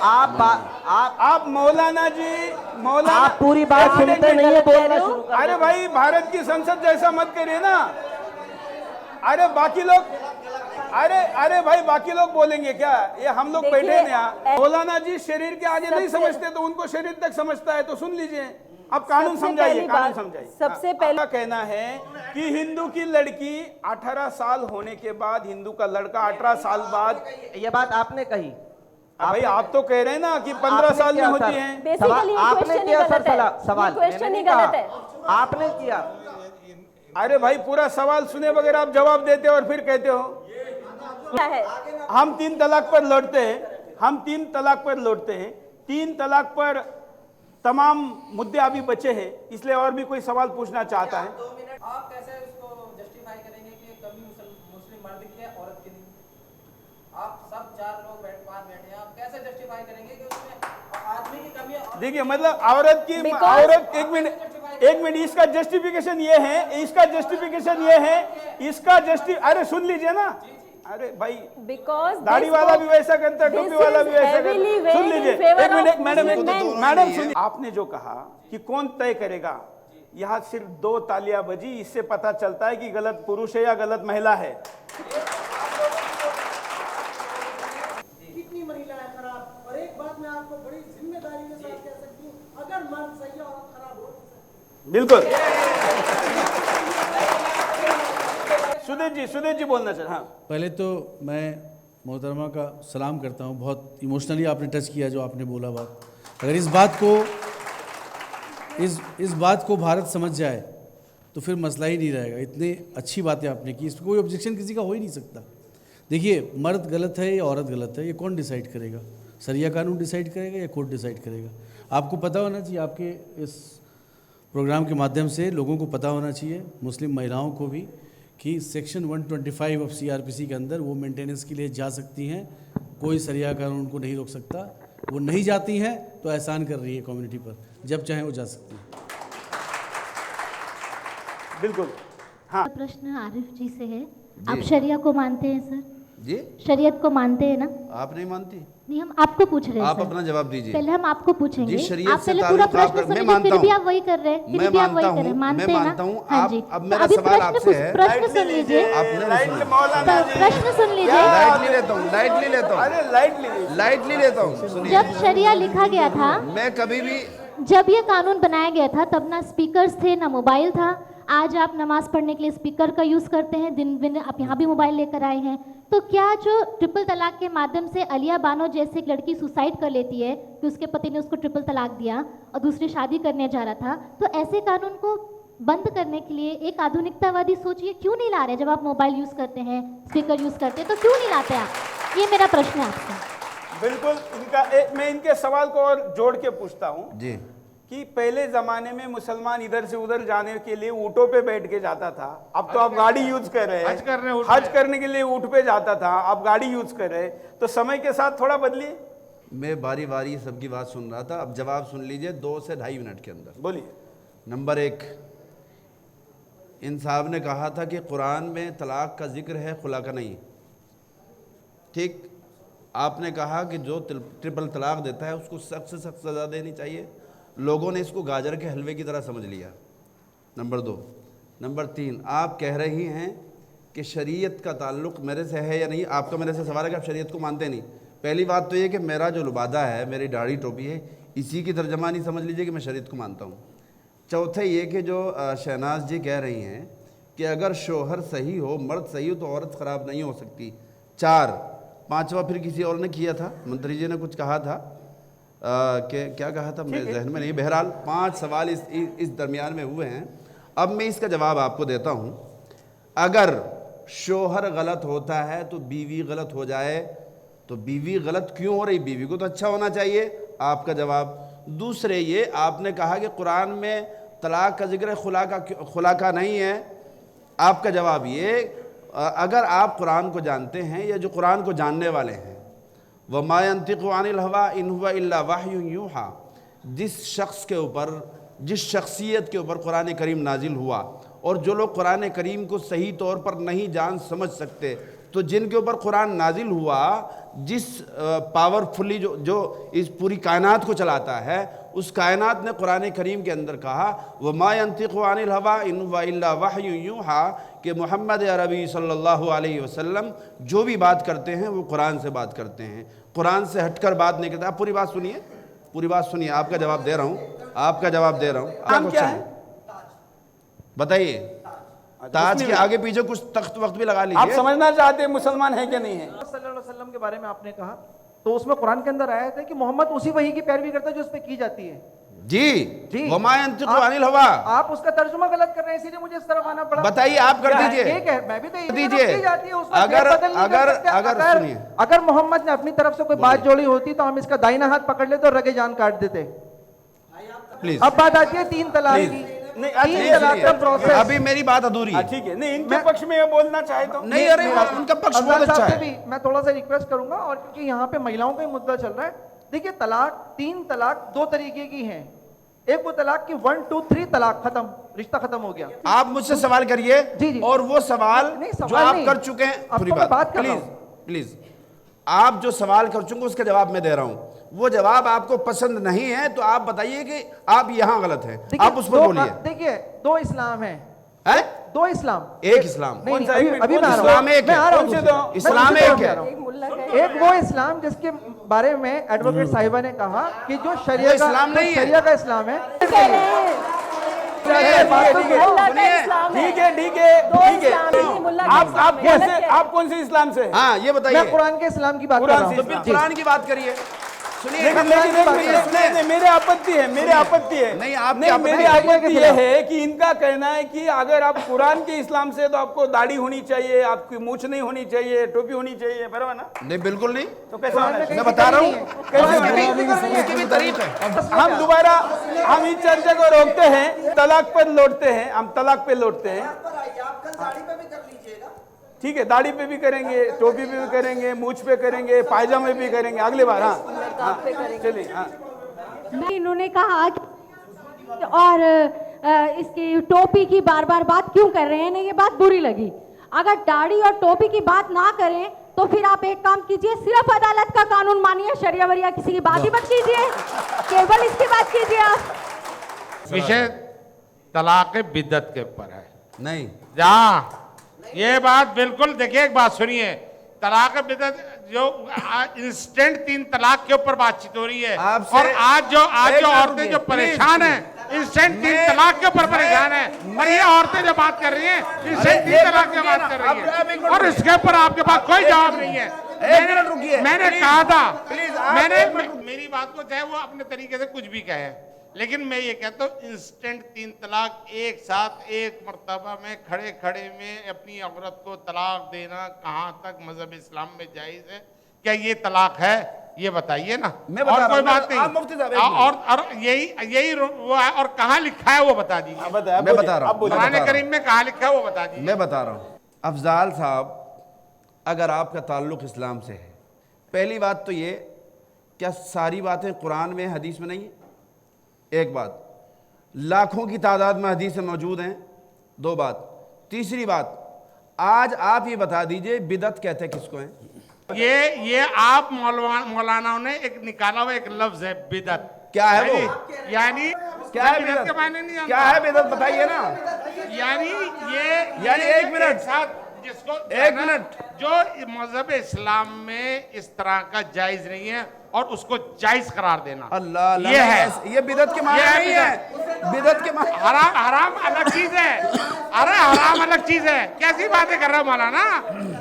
[SPEAKER 7] आप
[SPEAKER 2] मौलाना जी, मौलाना,
[SPEAKER 7] आप पूरी बात सुनते नहीं है, बोलना शुरू कर।
[SPEAKER 2] अरे भाई भारत की संसद जैसा मत करिए ना। अरे बाकी लोग, अरे भाई बाकी लोग बोलेंगे क्या? ये हम लोग बैठे हैं यहाँ। मौलाना जी शरीर के आगे नहीं समझते तो उनको शरीर तक समझता है, तो सुन लीजिए। अब कानून समझाइए, कानून समझाइए।
[SPEAKER 5] सबसे पहले
[SPEAKER 2] कहना है कि हिंदू की लड़की 18 साल होने के बाद, हिंदू का लड़का 18 साल बाद,
[SPEAKER 7] ये बात आपने कही।
[SPEAKER 2] भाई आप तो कह रहे हैं ना कि 15 साल में होती है।
[SPEAKER 7] आपने किया सर सवाल,
[SPEAKER 5] क्वेश्चन ही गलत है।
[SPEAKER 7] आपने किया।
[SPEAKER 2] अरे भाई पूरा सवाल सुने बगैर आप जवाब देते हो और फिर कहते हो
[SPEAKER 5] क्या है?
[SPEAKER 2] हम 3 तलाक पर लौटते हैं, हम 3 तलाक पर लौटते हैं। 3 तलाक पर तमाम मुद्दे अभी बचे हैं, इसलिए और भी कोई सवाल पूछना चाहता है?
[SPEAKER 14] आप कैसे उसको जस्टिफाई करेंगे कि कमी मुस्लिम मर्द की है, औरत की नहीं? आप सब 4 लोग बैठे हैं, आप कैसे जस्टिफाई करेंगे कि उसमें आदमी की कमी है?
[SPEAKER 2] देखिए मतलब औरत की, औरत, एक मिनट, इसका जस्टिफिकेशन ये है, इसका जस्टिफिकेशन ये है, इसका अरे सुन लीजिए ना। अरे भाई दाढ़ी वाला भी वैसा करता है, टोपी वाला भी वैसा करता है। सुन लीजिए, एक मिनट मैडम, सुनिए। आपने जो कहा कि कौन तय करेगा यहाँ सिर्फ 2 तालियां बजी, इससे पता चलता है कि गलत पुरुष है या गलत महिला है।
[SPEAKER 10] कितनी महिला है खराब, और एक बात मैं आपको बड़ी जिम्मेदारी के साथ कह सकती हूँ, अगर मर्द सही है औरत खराब हो।
[SPEAKER 2] बिल्कुल। सुदेश जी बोलना चाह। हाँ,
[SPEAKER 6] पहले तो मैं मोहतरमा का सलाम करता हूँ, बहुत इमोशनली आपने टच किया जो आपने बोला बात। अगर इस बात को भारत समझ जाए तो फिर मसला ही नहीं रहेगा। इतनी अच्छी बातें आपने की, इस पर कोई ऑब्जेक्शन किसी का हो ही नहीं सकता। देखिए, मर्द गलत है या औरत गलत है, ये कौन डिसाइड करेगा? शरिया कानून डिसाइड करेगा या कोर्ट डिसाइड करेगा? आपको पता होना चाहिए, आपके इस प्रोग्राम के माध्यम से लोगों को पता होना चाहिए, मुस्लिम महिलाओं को भी, कि सेक्शन 125 ऑफ CRPC के अंदर वो मेंटेनेंस के लिए जा सकती हैं, कोई शरिया कानून उनको नहीं रोक सकता। वो नहीं जाती हैं तो एहसान कर रही है कम्युनिटी पर, जब चाहें वो जा सकती हैं।
[SPEAKER 2] बिल्कुल। हाँ,
[SPEAKER 15] प्रश्न आरिफ जी से है। आप शरिया को मानते हैं सर?
[SPEAKER 3] जी,
[SPEAKER 15] शरीयत को मानते हैं ना?
[SPEAKER 3] आप नहीं मानती?
[SPEAKER 15] नहीं, हम आपको पूछ रहे हैं।
[SPEAKER 3] आप
[SPEAKER 15] सर,
[SPEAKER 3] अपना जवाब दीजिए।
[SPEAKER 15] पहले हम आपको पूछेंगे।
[SPEAKER 3] जी, शरीयत
[SPEAKER 15] आप
[SPEAKER 3] से
[SPEAKER 15] पहले पूरा प्रश्न
[SPEAKER 3] मैं
[SPEAKER 15] सुनिए,
[SPEAKER 3] मानता
[SPEAKER 15] फिर भी
[SPEAKER 3] हूँ।
[SPEAKER 15] आप वही कर रहे हैं।
[SPEAKER 3] मैं मानता हूँ, मैं मानता हूँ। अब मेरा सवाल आपसे है,
[SPEAKER 15] प्रश्न सुन लीजिए, प्रश्न सुन लीजिए।
[SPEAKER 3] लाइटली लेता हूँ, लाइटली लेता हूँ, लाइटली लेता हूँ। सुनिए,
[SPEAKER 15] जब शरिया लिखा गया था,
[SPEAKER 3] मैं कभी भी,
[SPEAKER 15] जब ये कानून बनाया गया था, तब ना स्पीकर्स थे ना मोबाइल था। आज आप नमाज पढ़ने के लिए स्पीकर का यूज़ करते हैं, दिन दिन आप यहाँ भी मोबाइल लेकर आए हैं। तो क्या जो ट्रिपल तलाक के माध्यम से अलिया बानो जैसे एक लड़की सुसाइड कर लेती है कि उसके पति ने उसको ट्रिपल तलाक दिया और दूसरी शादी करने जा रहा था, तो ऐसे कानून को बंद करने के लिए एक आधुनिकतावादी सोच ये क्यों नहीं ला रहे? जब आप मोबाइल यूज़ करते हैं, स्पीकर यूज़ करते हैं, तो क्यों नहीं लाते आप? ये मेरा प्रश्न है आपसे।
[SPEAKER 2] बिल्कुल। मैं इनके सवाल को और जोड़ के पूछता हूँ
[SPEAKER 3] जी,
[SPEAKER 2] कि पहले जमाने में मुसलमान इधर से उधर जाने के लिए ऊँटों पे बैठ के जाता था। अब तो आप गाड़ी यूज कर रहे हैं। हज करने के लिए ऊँट पे जाता था, आप गाड़ी यूज कर रहे हैं। तो समय के साथ थोड़ा बदलिए।
[SPEAKER 3] मैं बारी बारी सबकी बात सुन रहा था, अब जवाब सुन लीजिए 2 से 2.5 मिनट के अंदर।
[SPEAKER 2] बोलिए।
[SPEAKER 3] नंबर 1, इन साहब ने कहा था कि कुरान में तलाक का जिक्र है, खुला का नहीं। ठीक, आपने कहा कि जो ट्रिपल तलाक देता है उसको सख्त से सख्त सज़ा देनी चाहिए। लोगों ने इसको गाजर के हलवे की तरह समझ लिया। नंबर 2। नंबर 3, आप कह रही हैं कि शरीयत का ताल्लुक़ मेरे से है या नहीं। आपका मेरे से सवाल है कि आप शरीयत को मानते नहीं। पहली बात तो ये कि मेरा जो लुबादा है, मेरी दाढ़ी टोपी है, इसी की तर्जमा नहीं समझ लीजिए कि मैं शरीयत को मानता हूँ। चौथा ये कि जो शहनाज जी कह रही हैं कि अगर शोहर सही हो, मर्द सही हो, तो औरत ख़राब नहीं हो सकती। 4। 5वां फिर किसी और ने किया था, मंत्री जी ने कुछ कहा था कि क्या कहा था, मेरे जहन में नहीं। बहरहाल 5 सवाल इस दरमियान में हुए हैं। अब मैं इसका जवाब आपको देता हूँ। अगर शोहर गलत होता है तो बीवी गलत हो जाए, तो बीवी गलत क्यों हो रही? बीवी को तो अच्छा होना चाहिए। आपका जवाब। दूसरे, ये आपने कहा कि कुरान में तलाक का जिक्र खुला का नहीं है। आपका जवाब ये, अगर आप कुरान को जानते हैं या जो कुरान को जानने वाले हैं, वमा यंतिक़ु अनिल हवा इन हुवा इल्ला वह्युन यूहा, जिस शख्स के ऊपर, जिस शख्सियत के ऊपर कुरान करीम नाजिल हुआ, और जो लोग कुरान करीम को सही तौर पर नहीं जान समझ सकते, तो जिनके ऊपर कुरान नाजिल हुआ, जिस पावरफुली जो इस पूरी कायनात को चलाता है, उस कायनात ने कुरान करीम के अंदर कहा वमा यंतिक़ु अनिल हवा इन हुवा इल्ला वह्युन यूहा, कि मोहम्मद अरबी सल्लल्लाहु अलैहि वसल्लम जो भी बात करते हैं वो कुरान से बात करते हैं, कुरान से हटकर बात नहीं करते। आप पूरी बात सुनिए, पूरी बात सुनिए, आपका जवाब दे रहा हूँ, आपका जवाब दे रहा हूँ।
[SPEAKER 2] नाम क्या है?
[SPEAKER 3] बताइए। ताज के आगे पीछे कुछ तख्त वक्त भी लगा लीजिए।
[SPEAKER 2] आप समझना चाहते हैं मुसलमान है क्या नहीं है?
[SPEAKER 7] सल्लल्लाहु अलैहि वसल्लम के बारे में आपने कहा, तो उसमें कुरान के अंदर आया था कि मोहम्मद उसी वही की पैरवी करता है जो उस पर की जाती है।
[SPEAKER 3] जी, वमा यंतिक़ु अनिल हवा।
[SPEAKER 7] आप उसका तर्जुमा गलत कर रहे हैं, इसीलिए मुझे इस तरफ आना पड़ा।
[SPEAKER 3] बताइए, आप कर दीजिए।
[SPEAKER 7] ठीक है, मैं भी तो
[SPEAKER 3] दीजिए।
[SPEAKER 7] अगर मोहम्मद ने अपनी तरफ से कोई बात जोड़ी होती तो हम इसका दाहिना हाथ पकड़ लेते और रगे जान काट देते।
[SPEAKER 3] प्लीज।
[SPEAKER 7] अब बात आती है 3 तलाक की।
[SPEAKER 3] अभी मेरी बात अधूरी है।
[SPEAKER 2] ठीक है, नहीं इनके पक्ष में ये बोलना चाहे तो
[SPEAKER 3] नहीं। अरे उनका पक्ष बहुत अच्छा है।
[SPEAKER 7] मैं थोड़ा सा रिक्वेस्ट करूंगा, और क्योंकि यहाँ पे महिलाओं का ही मुद्दा चल रहा है। देखिए, तलाक 3 तलाक 2 तरीके की हैं। एक वो तलाक की 1 2 3 तलाक, खत्म, रिश्ता खत्म हो गया।
[SPEAKER 3] आप मुझसे सवाल करिए।
[SPEAKER 7] जी।
[SPEAKER 3] और वो सवाल जो आप कर चुके हैं, पूरी बात
[SPEAKER 7] कर
[SPEAKER 3] प्लीज, आप जो सवाल कर चुके हैं उसका जवाब मैं दे रहा हूं। वो जवाब आपको पसंद नहीं है तो आप बताइए कि आप यहाँ गलत हैं, आप उस पर बोलिए।
[SPEAKER 14] देखिए, दो इस्लाम है, दो इस्लाम,
[SPEAKER 3] एक इस्लाम
[SPEAKER 14] नहीं, अभी मैं
[SPEAKER 3] इस्लाम एक है, इस्लाम एक है।
[SPEAKER 14] एक वो इस्लाम जिसके बारे में एडवोकेट साहिबा ने कहा कि जो शरिया का
[SPEAKER 3] इस्लाम नहीं है,
[SPEAKER 14] शरिया का इस्लाम है।
[SPEAKER 2] ठीक है, आप कौन से इस्लाम से?
[SPEAKER 3] हाँ ये बताइए।
[SPEAKER 14] मैं कुरान के इस्लाम की बात कर रहा हूँ।
[SPEAKER 3] तो फिर कुरान की बात करिए। सुनिए,
[SPEAKER 2] मेरे आपत्ति है, मेरे आपत्ति है।
[SPEAKER 3] नहीं, आप
[SPEAKER 2] मेरी आपत्ति यह है कि इनका कहना है कि अगर आप कुरान के इस्लाम से तो आपको दाढ़ी होनी चाहिए, आपकी मूछ नहीं होनी चाहिए, टोपी होनी चाहिए, बराबर ना?
[SPEAKER 3] नहीं, बिल्कुल नहीं।
[SPEAKER 2] तो कैसा होना है?
[SPEAKER 3] मैं बता रहा हूँ,
[SPEAKER 2] उसकी भी तारीफ है। हम दोबारा हम इस चर्चा को रोकते हैं, तलाक पर लौटते हैं, हम तलाक पे लौटते हैं। ठीक है, दाढ़ी पे भी करेंगे, टोपी पे भी करेंगे, मूछ पे करेंगे, पायजामे भी करेंगे अगली बार। हाँ चलिए। हाँ,
[SPEAKER 16] इन्होंने कहा और इसकी टोपी की बार बार बात क्यों कर रहे हैं, ये बात बुरी लगी। अगर दाढ़ी और टोपी की बात ना करें तो फिर आप एक काम कीजिए, सिर्फ अदालत का कानून मानिए, शरिया वरिया किसी की बात ही मत कीजिए, केवल इसकी बात कीजिए आप।
[SPEAKER 9] विषय तलाक बिद्दत के ऊपर है।
[SPEAKER 3] नहीं,
[SPEAKER 9] जहाँ ये बात बिल्कुल, देखिए एक बात सुनिए, तलाक बिद्दत जो इंस्टेंट 3 तलाक के ऊपर बातचीत हो रही है, और आज जो औरतें जो परेशान हैं इंस्टेंट 3 तलाक के ऊपर परेशान है, और ये औरतें जो बात कर रही हैं इंस्टेंट 3 तलाक की बात कर रही है, और इसके ऊपर आपके पास कोई जवाब नहीं है। मैंने कहा था, मेरी बात को चाहे वो अपने तरीके से कुछ भी कहे, लेकिन मैं ये कहता हूँ इंस्टेंट 3 तलाक एक साथ एक मर्तबा में खड़े खड़े में अपनी औरत को तलाक देना कहाँ तक मजहब इस्लाम में जायज है? क्या ये तलाक है? ये बताइए ना।
[SPEAKER 3] मैं बता
[SPEAKER 9] और कोई बात
[SPEAKER 3] आप मुफ्ती साहब,
[SPEAKER 9] नहीं, और यही वो है, और कहाँ लिखा है वो बता दीजिए।
[SPEAKER 3] मैं बता रहा हूँ,
[SPEAKER 9] कुरान करीम में कहाँ लिखा है वो बता दीजिए।
[SPEAKER 3] मैं बता रहा हूँ। अफजाल साहब, अगर आपका ताल्लुक इस्लाम से है, पहली बात तो ये, क्या सारी बातें कुरान में हदीस में नहीं है? एक बात, लाखों की तादाद में हदीसें मौजूद हैं। 2 बात। तीसरी बात, आज आप ये बता दीजिए बिदअत कहते किसको हैं?
[SPEAKER 9] ये आप मौलानाओं ने एक निकाला हुआ एक लफ्ज है बिदअत।
[SPEAKER 3] क्या है वो?
[SPEAKER 9] यानी
[SPEAKER 3] क्या है बिदअत के मायने नहीं? क्या है बिदअत बताइए ना। यानी एक मिनट
[SPEAKER 9] साथ जिसको
[SPEAKER 3] एक मिनट,
[SPEAKER 9] जो मजहब इस्लाम में इस तरह का जायज नहीं है और उसको जायज करार देना,
[SPEAKER 3] अल्लाह
[SPEAKER 9] ये है,
[SPEAKER 3] ये बिदअत के मायने नहीं है। बिदअत के
[SPEAKER 9] हराम अलग चीज है। अरे हराम अलग चीज है। कैसी बातें कर रहा हूँ मौलाना,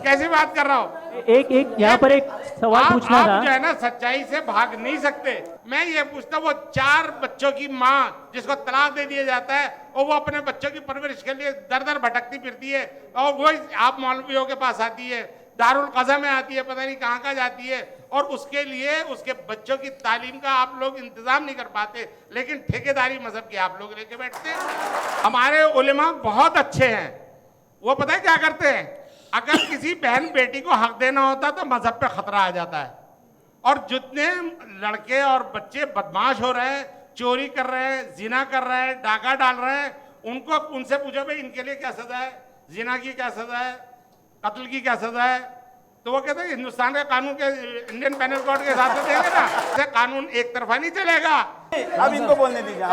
[SPEAKER 9] कैसी बात कर रहा हूँ?
[SPEAKER 13] एक यहाँ पर एक सवाल पूछना था।
[SPEAKER 9] जो है ना, सच्चाई से भाग नहीं सकते। मैं ये पूछता हूँ, वो 4 बच्चों की माँ जिसको तलाक दे दिया जाता है और वो अपने बच्चों की परवरिश के लिए दर दर भटकती फिरती है, और वो आप मौलवियों के पास आती है, दारुल क़ज़ा में आती है, पता नहीं कहाँ कहाँ जाती है, और उसके लिए उसके बच्चों की तालीम का आप लोग इंतजाम नहीं कर पाते, लेकिन ठेकेदारी मजहब की आप लोग लेके बैठते हैं। हमारे उलेमा बहुत अच्छे हैं, वो पता है क्या करते हैं? अगर किसी बहन बेटी को हक देना होता तो मजहब पे खतरा आ जाता है, और जितने लड़के और बच्चे बदमाश हो रहे हैं, चोरी कर रहे हैं, जिना कर रहे हैं, डाका डाल रहे हैं, उनसे पूछो भाई इनके लिए क्या सजा है, जिना की क्या सजा है, कत्ल की क्या सजा है, तो वो कहते हैं हिंदुस्तान के कानून के, इंडियन पेनल कोड के हिसाब से देंगे ना। ऐसे कानून एक तरफा नहीं चलेगा।
[SPEAKER 2] अब इनको बोलने दीजिए।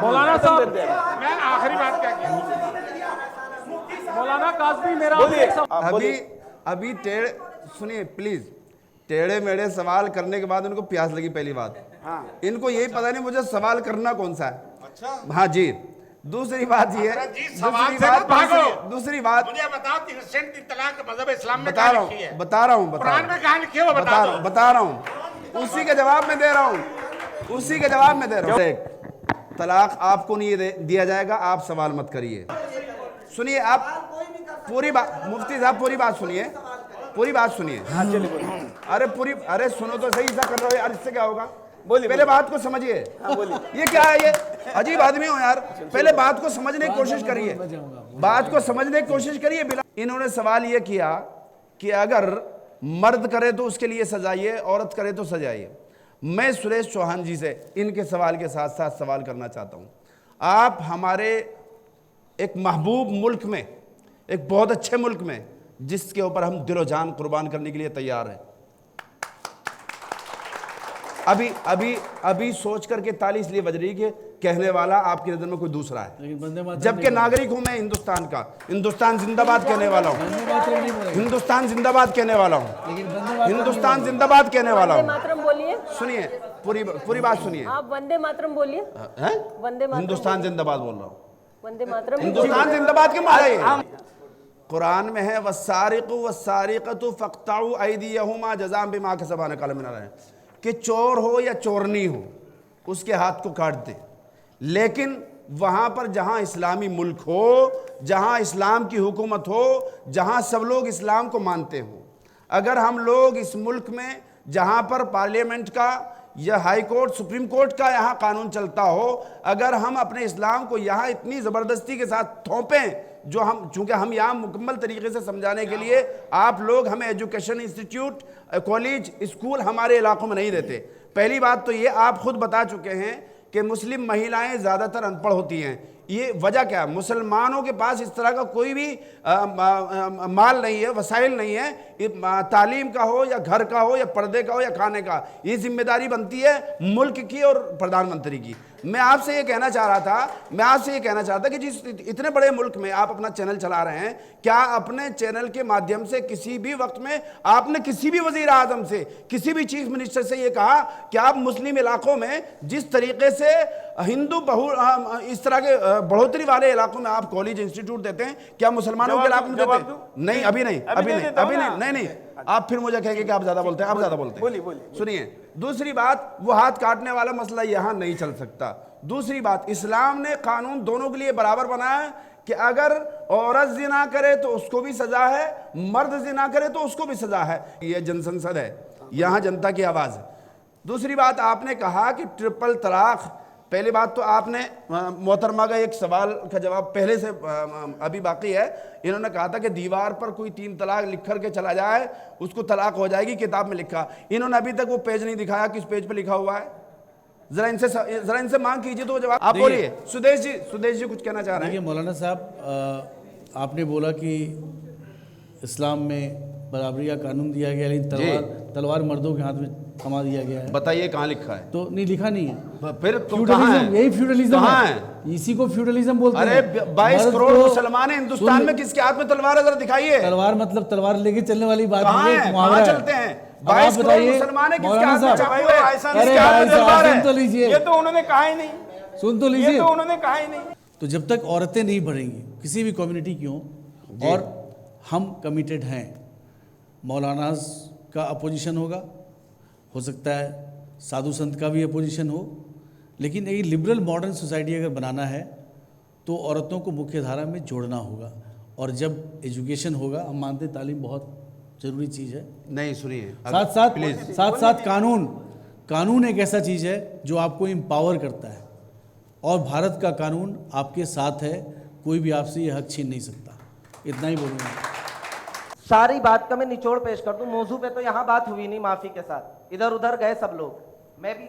[SPEAKER 11] मौलाना साहब,
[SPEAKER 9] मैं आखिरी बात क्या की,
[SPEAKER 11] मौलाना काज़मी, मेरा
[SPEAKER 3] अभी टेढ़े सुनिए प्लीज। टेढ़े मेढ़े सवाल करने के बाद उनको प्यास लगी। पहली बात, इनको यही पता नहीं मुझे सवाल करना कौन सा है। अच्छा, हाँ जी। दूसरी बात ये, दूसरी बात
[SPEAKER 9] मुझे बताओ, 3 तलाक मजहब इस्लाम में
[SPEAKER 3] बता रहा हूँ
[SPEAKER 9] कुरान में कहाँ लिखी है वो
[SPEAKER 3] बता रहा हूँ, उसी के जवाब में दे रहा हूँ। तलाक आपको नहीं दिया जाएगा, आप सवाल मत करिए। सुनिए, आप पूरी बात, मुफ्ती साहब पूरी बात सुनिए, अरे सुनो तो सही, ऐसा कर रहे हो यार, इससे क्या होगा? बोलिए, पहले बात को समझिए। ये क्या है? ये अजीब आदमी हो यार। पहले बात को समझने की कोशिश करिए, बात को समझने की कोशिश करिए। इन्होंने सवाल ये किया कि अगर मर्द करे तो उसके लिए सजाइए, औरत करे तो सजाइए। मैं सुरेश चौहान जी से इनके सवाल के साथ साथ सवाल करना चाहता हूँ। आप हमारे एक महबूब मुल्क में, एक बहुत अच्छे मुल्क में, जिसके ऊपर हम दिलो जान कुर्बान करने के लिए तैयार हैं, अभी अभी अभी सोच करके ताली इसलिए बज रही कि कहने वाला आपकी नजर में कोई दूसरा है, जबकि नागरिक हूं मैं हिंदुस्तान का। हिंदुस्तान जिंदाबाद कहने वाला हूं, हिंदुस्तान जिंदाबाद कहने वाला हूं, हिंदुस्तान जिंदाबाद कहने वाला
[SPEAKER 5] वंदे
[SPEAKER 3] हूं।
[SPEAKER 5] मातरम बोलिए,
[SPEAKER 3] सुनिए, पूरी बात सुनिए।
[SPEAKER 5] आप वंदे मातरम बोलिए।
[SPEAKER 3] हैं?
[SPEAKER 5] वंदे मातरम,
[SPEAKER 3] हिंदुस्तान जिंदाबाद बोल रहा हूं।
[SPEAKER 5] वंदे मातरम,
[SPEAKER 3] हिंदुस्तान जिंदाबाद के मारा ये कुरान में है, वस्सारिकु वस्सारिकतु फक्ताउ ऐदियहुमा जज़ाअन बिमा कसबा नकाल मिन अल्लाह, कि चोर हो या चोरनी हो उसके हाथ को काट दे। लेकिन वहां पर जहां इस्लामी मुल्क हो, जहां इस्लाम की हुकूमत हो, जहां सब लोग इस्लाम को मानते हो, अगर हम लोग इस मुल्क में जहां पर पार्लियामेंट का या हाई कोर्ट सुप्रीम कोर्ट का यहाँ कानून चलता हो, अगर हम अपने इस्लाम को यहाँ इतनी ज़बरदस्ती के साथ थोपें, जो हम, चूंकि हम यहाँ मुकम्मल तरीके से समझाने के लिए आप लोग हमें एजुकेशन इंस्टीट्यूट, कॉलेज, स्कूल हमारे इलाकों में नहीं देते। पहली बात तो ये आप खुद बता चुके हैं कि मुस्लिम महिलाएं ज़्यादातर अनपढ़ होती हैं। ये वजह क्या है? मुसलमानों के पास इस तरह का कोई भी माल नहीं है, वसाइल नहीं है, तालीम का हो या घर का हो या पर्दे का हो या खाने का। ये जिम्मेदारी बनती है मुल्क की और प्रधानमंत्री की। मैं आपसे ये कहना चाह रहा था कि जिस इतने बड़े मुल्क में आप अपना चैनल चला रहे हैं, क्या अपने चैनल के माध्यम से किसी भी वक्त में आपने किसी भी वजीर आजम से, किसी भी चीफ मिनिस्टर से ये कहा कि आप मुस्लिम इलाकों में जिस तरीके से हिंदू इस तरह के बढ़ोतरी वाले इलाकों में आप कॉलेज इंस्टीट्यूट देते हैं, क्या मुसलमानों के इलाकों में देते हैं? नहीं, अभी नहीं। आप फिर मुझे कहेंगे कि आप ज्यादा बोलते हैं, आप ज्यादा बोलते हैं। बोलिए। सुनिए, दूसरी बात, वो हाथ काटने वाला मसला यहां नहीं चल सकता। दूसरी बात, इस्लाम ने कानून दोनों के लिए बराबर बनाया है कि अगर औरत जिना करे तो उसको भी सजा है, मर्द जिना करे तो उसको भी सजा है। यह जनसंसद है, यहां जनता की आवाज है। दूसरी बात, आपने कहा कि ट्रिपल तलाक, पहली बात तो आपने मोहतरमा का एक सवाल का जवाब पहले से अभी बाकी है। इन्होंने कहा था कि दीवार पर कोई 3 तलाक लिख करके चला जाए उसको तलाक हो जाएगी, किताब में लिखा। इन्होंने अभी तक वो पेज नहीं दिखाया, किस पेज पे लिखा हुआ है। जरा इनसे मांग कीजिए तो जवाब। आप बोलिए। सुदेश जी कुछ कहना चाह रहे हैं।
[SPEAKER 6] मौलाना साहब, आपने बोला कि इस्लाम में बराबरी का कानून दिया गया, लेकिन तलवार मर्दों के हाथ में थमा दिया गया है।
[SPEAKER 3] बताइए कहाँ लिखा है? तो
[SPEAKER 6] नहीं, लिखा नहीं है।
[SPEAKER 3] फिर फ्यूडलिज्म,
[SPEAKER 6] यही फ्यूडलिज्म है। इसी को फ्यूडलिज्म बोलते हैं।
[SPEAKER 3] अरे 22 करोड़ मुसलमान हैं हिंदुस्तान में, किसके हाथ में तलवार है? जरा दिखाइए।
[SPEAKER 6] तलवार मतलब तलवार लेके चलने वाली बात
[SPEAKER 3] नहीं है, कहाँ चलते हैं? 22 करोड़ मुसलमान है, किसके हाथ में चाकू है? किसके हाथ में तलवार है?
[SPEAKER 6] सुन तो लीजिए,
[SPEAKER 2] ये तो उन्होंने कहा ही नहीं।
[SPEAKER 6] सुन तो लीजिए,
[SPEAKER 2] ये तो उन्होंने कहा ही नहीं।
[SPEAKER 6] तो जब तक औरतें नहीं बढ़ेंगी किसी भी कम्युनिटी की हो, और हम कमिटेड हैं, मौलानाज का अपोजिशन होगा, हो सकता है साधु संत का भी अपोजिशन हो, लेकिन एक लिबरल मॉडर्न सोसाइटी अगर बनाना है तो औरतों को मुख्य धारा में जोड़ना होगा। और जब एजुकेशन होगा, हम मानते तालीम बहुत ज़रूरी चीज़ है।
[SPEAKER 3] नहीं, सुनिए,
[SPEAKER 6] साथ साथ कानून एक ऐसा चीज़ है जो आपको एम्पावर करता है, और भारत का कानून आपके साथ है, कोई भी आपसे ये हक छीन नहीं सकता। इतना ही बोलूँगा।
[SPEAKER 7] सारी बात का मैं निचोड़ पेश कर दूं। मौजू पे तो यहाँ बात हुई नहीं, माफी के साथ इधर उधर गए सब लोग। मैं भी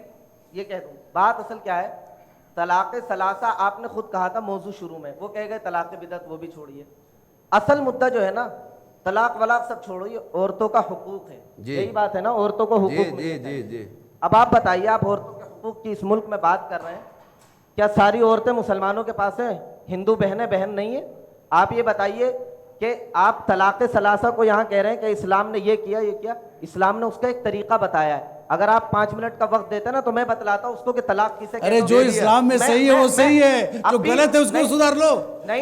[SPEAKER 7] ये कह दूं, बात असल क्या है, तलाक़ सलासा आपने खुद कहा था मौजू शुरू में, वो कह गए तलाक़ बिदअत, वो भी छोड़िए। असल मुद्दा जो है ना, तलाक वलाक सब छोड़िए, औरतों का हुकूक है। यही बात है ना, औरतों को हुकूक मिलते हैं। अब आप बताइए, आप औरतों के हुकूक की इस मुल्क में बात कर रहे हैं, क्या सारी औरतें मुसलमानों के पास हैं? हिंदू बहन नहीं है? आप ये बताइए कि आप तलाक़ सलासा को यहाँ कह रहे हैं कि इस्लाम ने ये किया। इस्लाम ने उसका एक तरीका बताया है। अगर आप 5 मिनट का वक्त देते ना तो मैं बतलाता हूँ उसको कि तलाक किसे।
[SPEAKER 6] अरे जो इस्लाम में सही है वो सही है, जो गलत है उसको सुधार लो।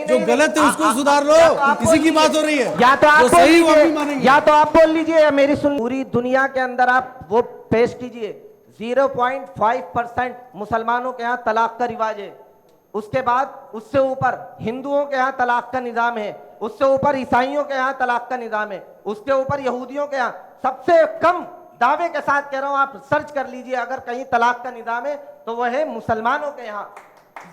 [SPEAKER 6] जो गलत है उसको सुधार लो। किसी की बात हो रही है,
[SPEAKER 7] या तो आप
[SPEAKER 6] सही वो भी मानेंगे,
[SPEAKER 7] या तो आप बोल लीजिए, मेरी सुन। पूरी दुनिया के अंदर आप वो पेश कीजिए, 0.5% मुसलमानों के यहाँ तलाक का रिवाज है। उसके बाद उससे ऊपर हिंदुओं के यहाँ तलाक का निजाम है, उससे ऊपर ईसाइयों के यहाँ तलाक का निजाम है, उसके ऊपर यहूदियों के यहाँ। सबसे कम दावे के साथ कह रहा हूं, आप सर्च कर लीजिए, अगर कहीं तलाक का निजाम है तो वह है मुसलमानों के यहाँ।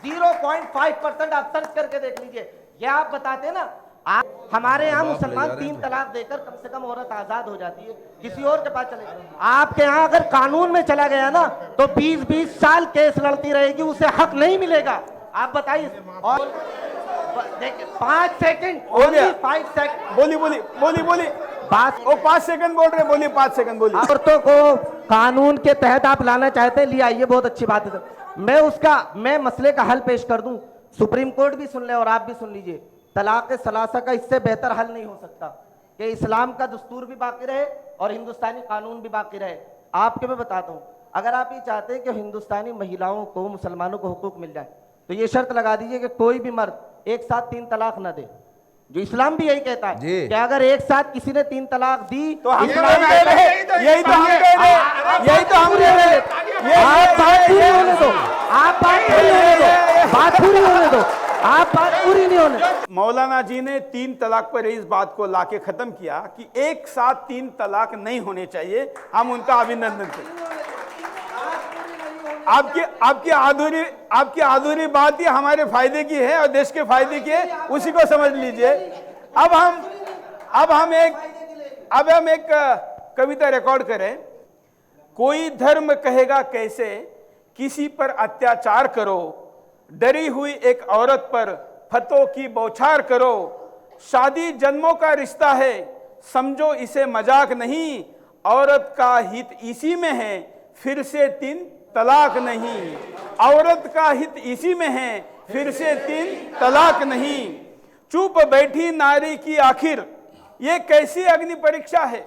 [SPEAKER 7] 0.5% आप सर्च करके देख लीजिए। ये आप बताते ना, आप हमारे यहाँ मुसलमान 3 तलाक देकर कम से कम औरत आजाद हो जाती है, किसी और के पास चले जाए। आपके यहाँ अगर कानून में चला गया ना तो 20-20 साल केस लड़ती रहेगी, उसे हक नहीं मिलेगा। आप बताइए। और 5 सेकंड, 5 सेकंड
[SPEAKER 2] बोली बात। 5 सेकंड बोल रहे, बोलिए 5 सेकंड बोलिए।
[SPEAKER 7] औरतों को कानून के तहत आप लाना चाहते हैं, ले आइए, बहुत अच्छी बात है। मैं मसले का हल पेश कर दूं, सुप्रीम कोर्ट भी सुन ले और आप भी सुन लीजिए। तलाक सलासा का इससे बेहतर हल नहीं हो सकता कि इस्लाम का दस्तूर भी बाकी रहे और हिंदुस्तानी कानून भी बाकी रहे। आपके मैं बताता हूँ, अगर आप ये चाहते हैं कि हिंदुस्तानी महिलाओं को, मुसलमानों को हुकूक मिल जाए, तो ये शर्त लगा दीजिए कि कोई भी मर्द एक साथ 3 तलाक न दे। जो इस्लाम भी यही कहता है कि अगर एक साथ किसी ने 3 तलाक दी तो हम
[SPEAKER 2] यही तो हम कह रहे हैं।
[SPEAKER 7] आप बात पूरी होने दो, आप बात पूरी होने दो, आप बात पूरी नहीं होने दो।
[SPEAKER 2] मौलाना जी ने 3 तलाक पर इस बात को लाके खत्म किया कि एक साथ 3 तलाक नहीं होने चाहिए। हम उनका अभिनंदन करते। आपकी अधूरी बात ही हमारे फायदे की है और देश के फायदे की है, उसी को समझ लीजिए। अब हम एक कविता रिकॉर्ड करें। कोई धर्म कहेगा कैसे किसी पर अत्याचार करो, डरी हुई एक औरत पर फतों की बौछार करो। शादी जन्मों का रिश्ता है, समझो इसे मजाक नहीं। औरत का हित इसी में है, फिर से 3 तलाक नहीं। औरत का हित इसी में है, फिर से 3 तलाक नहीं। चुप बैठी नारी की आखिर ये कैसी अग्नि परीक्षा है,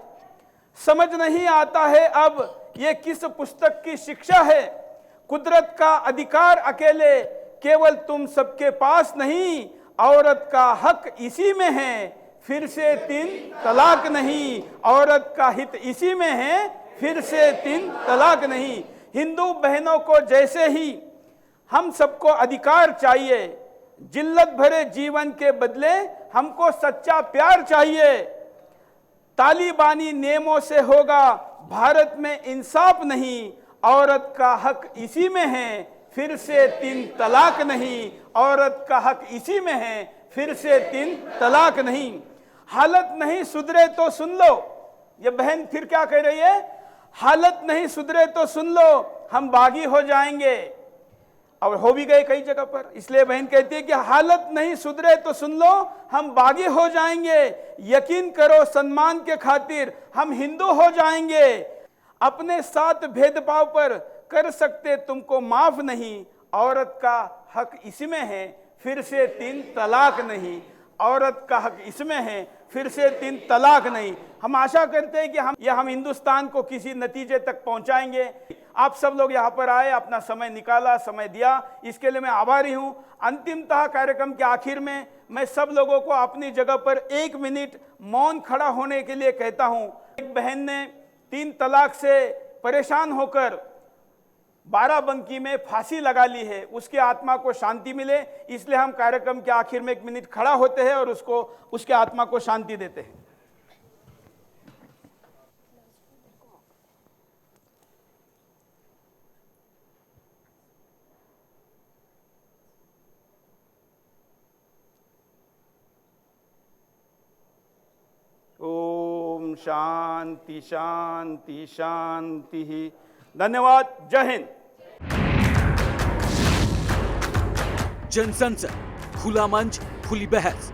[SPEAKER 2] समझ नहीं आता है अब ये किस पुस्तक की शिक्षा है। कुदरत का अधिकार अकेले केवल तुम सबके पास नहीं, औरत का हक इसी में है, फिर से 3 तलाक नहीं। औरत का हित इसी में है, फिर से 3 तलाक नहीं। हिंदू बहनों को जैसे ही हम सबको अधिकार चाहिए, जिल्लत भरे जीवन के बदले हमको सच्चा प्यार चाहिए। तालिबानी नियमों से होगा भारत में इंसाफ नहीं, औरत का हक इसी में है, फिर से 3 तलाक नहीं। औरत का हक इसी में है, फिर से 3 तलाक नहीं। हालत नहीं सुधरे तो सुन लो, ये बहन फिर क्या कह रही है, हालत नहीं सुधरे तो सुन लो, हम बागी हो जाएंगे। और हो भी गए कई जगह पर, इसलिए बहन कहती है कि हालत नहीं सुधरे तो सुन लो, हम बागी हो जाएंगे। यकीन करो सम्मान के खातिर हम हिंदू हो जाएंगे। अपने साथ भेदभाव पर कर सकते तुमको माफ नहीं, औरत का हक इसमें है, फिर से 3 तलाक नहीं। औरत का हक इसमें है, फिर से 3 तलाक नहीं। हम आशा करते हैं कि हम हिंदुस्तान को किसी नतीजे तक पहुंचाएंगे। आप सब लोग यहाँ पर आए, अपना समय निकाला, समय दिया, इसके लिए मैं आभारी हूँ। अंतिमतः कार्यक्रम के आखिर में मैं सब लोगों को अपनी जगह पर 1 मिनट मौन खड़ा होने के लिए कहता हूँ। एक बहन ने 3 तलाक से परेशान होकर बाराबंकी में फांसी लगा ली है, उसकी आत्मा को शांति मिले, इसलिए हम कार्यक्रम के आखिर में 1 मिनट खड़ा होते हैं और उसके आत्मा को शांति देते हैं। ओम शांति शांति शांति। धन्यवाद। जय हिंद।
[SPEAKER 1] जनसंसद, खुला मंच, खुली बहस।